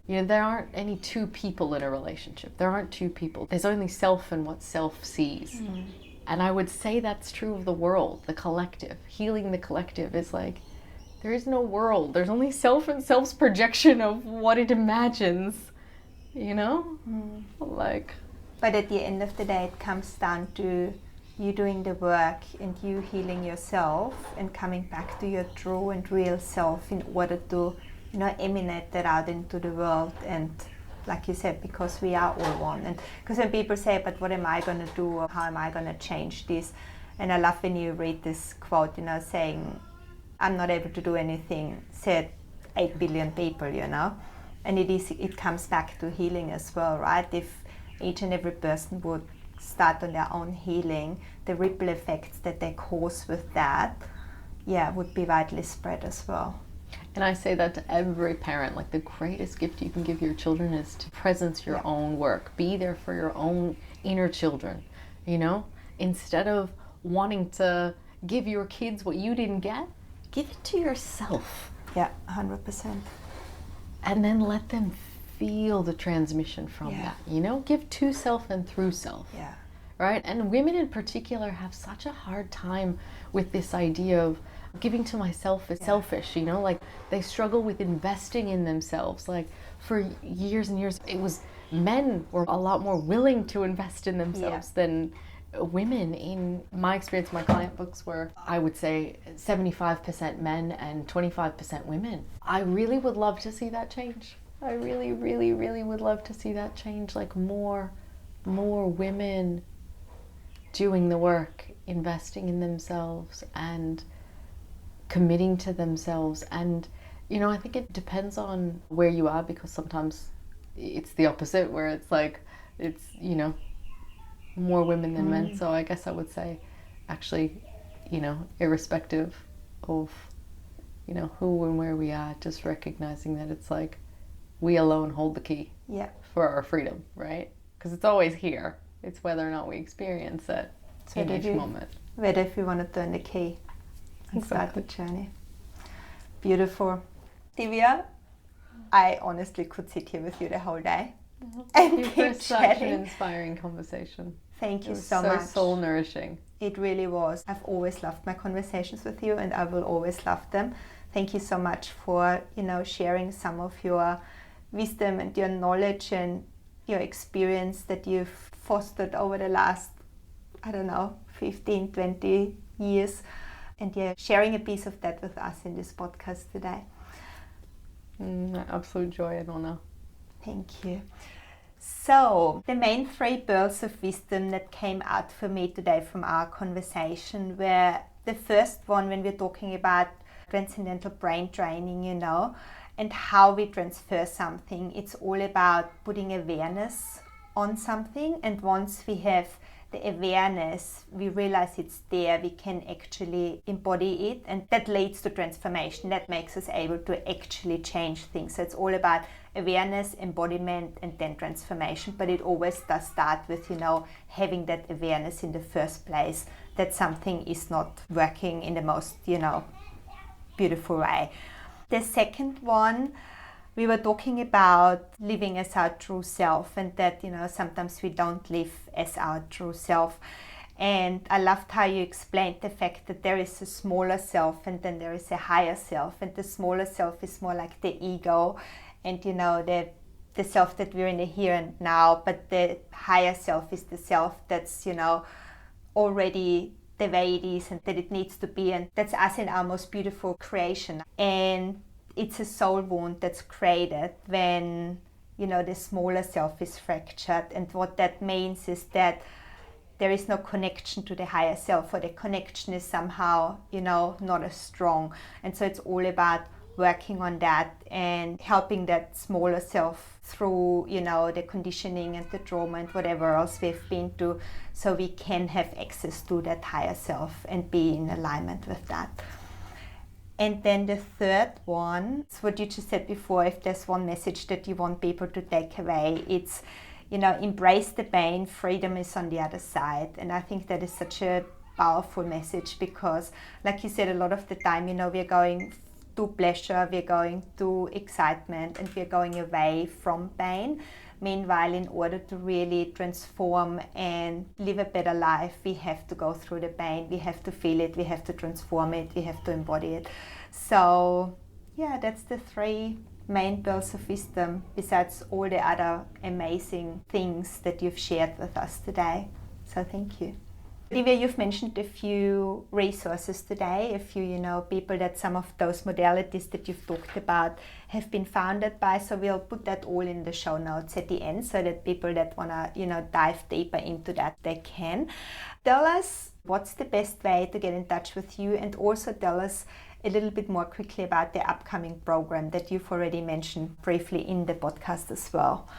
there aren't any two people in a relationship. There aren't two people. There's only self and what self sees. And I would say that's true of the world, the collective. Healing the collective is like, there is no world. There's only self and self's projection of what it imagines, Like. But at the end of the day, it comes down to you doing the work and you healing yourself and coming back to your true and real self in order to, emanate that out into the world. And like you said, because we are all one. And because when people say, but what am I going to do, or how am I going to change this? And I love when you read this quote, saying, I'm not able to do anything, said 8 billion people, And it comes back to healing as well, right? If each and every person would start on their own healing, the ripple effects that they cause with that, would be widely spread as well. And I say that to every parent, like the greatest gift you can give your children is to presence your own work. Be there for your own inner children, Instead of wanting to give your kids what you didn't get, give it to yourself. Yeah, 100%. And then let them feel the transmission from that, Give to self and through self. Yeah. Right? And women in particular have such a hard time with this idea of giving to myself is selfish, like they struggle with investing in themselves. Like for years and years, it was men were a lot more willing to invest in themselves than women. In my experience, my client books were, I would say, 75% men and 25% women. I really would love to see that change. I really, really, really would love to see that change. Like more women doing the work, investing in themselves and committing to themselves. And I think it depends on where you are, because sometimes it's the opposite, where it's like it's more women than men. So I guess I would say, actually, irrespective of who and where we are, just recognizing that it's like we alone hold the key for our freedom, right? Because it's always here. It's whether or not we experience it in each moment. Whether if we want to turn the key and start the journey. Beautiful. Divya, I honestly could sit here with you the whole day and keep such an inspiring conversation. Thank you so much. So soul nourishing. It really was. I've always loved my conversations with you, and I will always love them. Thank you so much for sharing some of your wisdom and your knowledge and your experience that you've fostered over the last, 15, 20 years. And sharing a piece of that with us in this podcast today. Absolute joy and honor. Thank you. So, the main 3 pearls of wisdom that came out for me today from our conversation were the first one, when we're talking about transcendental brain training, and how we transfer something. It's all about putting awareness on something, and once we have the awareness, we realize it's there, we can actually embody it, and that leads to transformation. That makes us able to actually change things. So it's all about awareness, embodiment, and then transformation. But it always does start with, having that awareness in the first place, that something is not working in the most, beautiful way. The second one, we were talking about living as our true self, and that, sometimes we don't live as our true self. And I loved how you explained the fact that there is a smaller self and then there is a higher self. And the smaller self is more like the ego and, the self that we're in the here and now. But the higher self is the self that's, already the way it is and that it needs to be. And that's us in our most beautiful creation. And it's a soul wound that's created when, the smaller self is fractured. And what that means is that there is no connection to the higher self, or the connection is somehow, not as strong. And so it's all about working on that and helping that smaller self through, the conditioning and the trauma and whatever else we've been to, so we can have access to that higher self and be in alignment with that. And then the third one, it's what you just said before, if there's one message that you want people to take away, it's, embrace the pain, freedom is on the other side. And I think that is such a powerful message because, like you said, a lot of the time, we're going to pleasure, we're going to excitement, and we're going away from pain. Meanwhile, in order to really transform and live a better life, we have to go through the pain, we have to feel it, we have to transform it, we have to embody it. So, that's the 3 main pearls of wisdom, besides all the other amazing things that you've shared with us today. So thank you. Divya, you've mentioned a few resources today, a few, people that some of those modalities that you've talked about have been founded by. So we'll put that all in the show notes at the end so that people that want to, dive deeper into that, they can. Tell us what's the best way to get in touch with you, and also tell us a little bit more quickly about the upcoming program that you've already mentioned briefly in the podcast as well.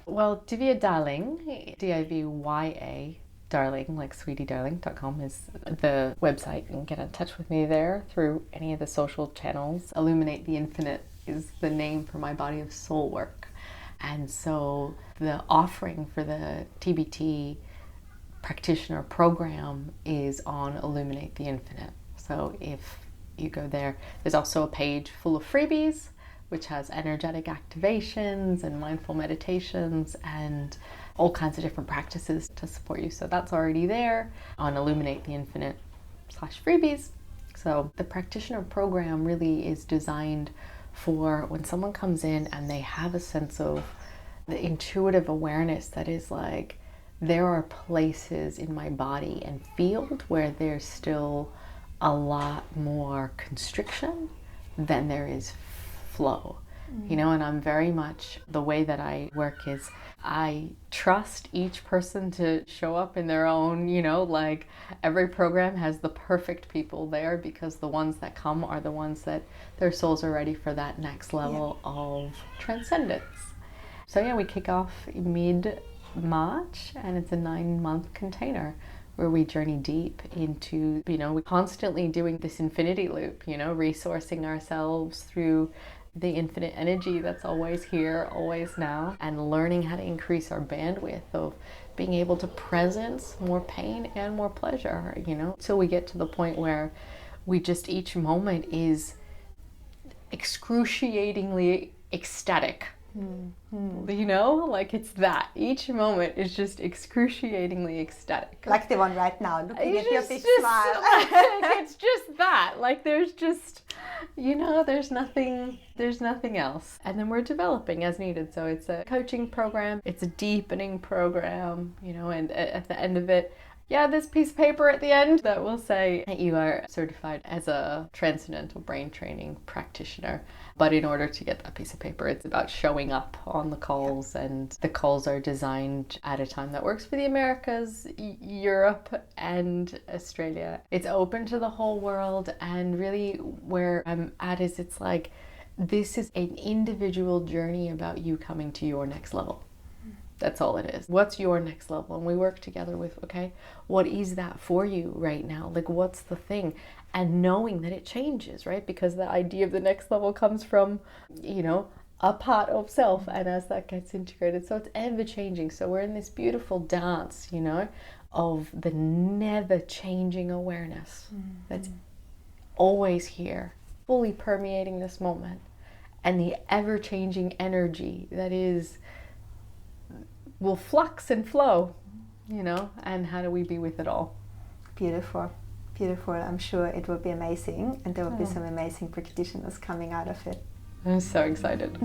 Well, Divya Darling, Divya Darling, like sweetiedarling.com is the website. You can get in touch with me there through any of the social channels. Illuminate the Infinite is the name for my body of soul work. And so the offering for the TBT practitioner program is on Illuminate the Infinite. So if you go there, there's also a page full of freebies, which has energetic activations and mindful meditations and all kinds of different practices to support you. So that's already there on Illuminate the Infinite /freebies. So the practitioner program really is designed for when someone comes in and they have a sense of the intuitive awareness that is like, there are places in my body and field where there's still a lot more constriction than there is flow. And I'm very much, the way that I work is I trust each person to show up in their own, like every program has the perfect people there, because the ones that come are the ones that their souls are ready for that next level of transcendence. So we kick off mid-March, and it's a 9-month container where we journey deep into, we're constantly doing this infinity loop, resourcing ourselves through the infinite energy that's always here, always now, and learning how to increase our bandwidth of being able to presence more pain and more pleasure, till we get to the point where we just, each moment is excruciatingly ecstatic. Like it's that. Each moment is just excruciating ecstatic. Like the one right now, looking at your big smile. It's just that. Like there's just, there's nothing else. And then we're developing as needed. So it's a coaching program, it's a deepening program, and at the end of it, this piece of paper at the end that will say that you are certified as a Transcendental Brain Training practitioner. But in order to get that piece of paper, it's about showing up on the calls, and the calls are designed at a time that works for the Americas, Europe, and Australia. It's open to the whole world, and really where I'm at is it's like, this is an individual journey about you coming to your next level. That's all it is. What's your next level? And we work together with, okay, what is that for you right now? Like, what's the thing? And knowing that it changes, right? Because the idea of the next level comes from, a part of self. And as that gets integrated, so it's ever changing. So we're in this beautiful dance, of the never changing awareness that's always here, fully permeating this moment. And the ever changing energy that will flux and flow, and how do we be with it all? Beautiful. I'm sure it will be amazing, and there will be some amazing practitioners coming out of it. I'm so excited.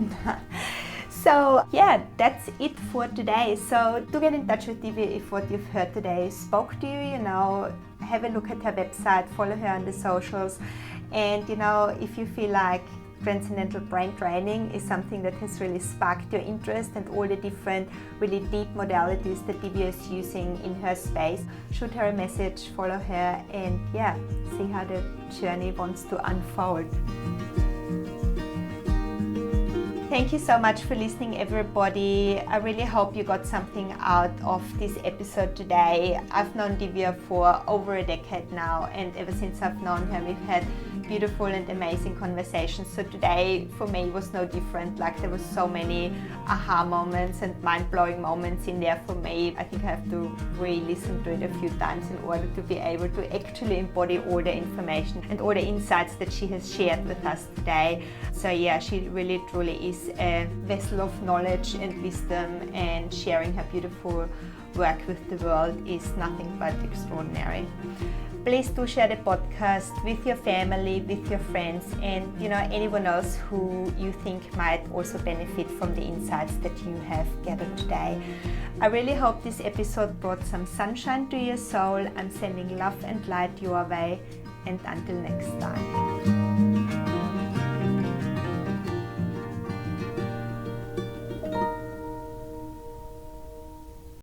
So that's it for today. So do get in touch with Divya if what you've heard today spoke to you. Have a look at her website, follow her on the socials, and if you feel like Transcendental Brain Training is something that has really sparked your interest, and all the different really deep modalities that Divya is using in her space, shoot her a message, follow her, and see how the journey wants to unfold. Thank you so much for listening, everybody. I really hope you got something out of this episode today. I've known Divya for over a decade now, and ever since I've known her, we've had beautiful and amazing conversations. So today for me was no different. Like, there was so many aha moments and mind-blowing moments in there for me. I think I have to re-listen to it a few times in order to be able to actually embody all the information and all the insights that she has shared with us today. So yeah, she really truly is a vessel of knowledge and wisdom, and sharing her beautiful work with the world is nothing but extraordinary. Please do share the podcast with your family, with your friends, and anyone else who you think might also benefit from the insights that you have gathered today. I really hope this episode brought some sunshine to your soul. I'm sending love and light your way, and until next time.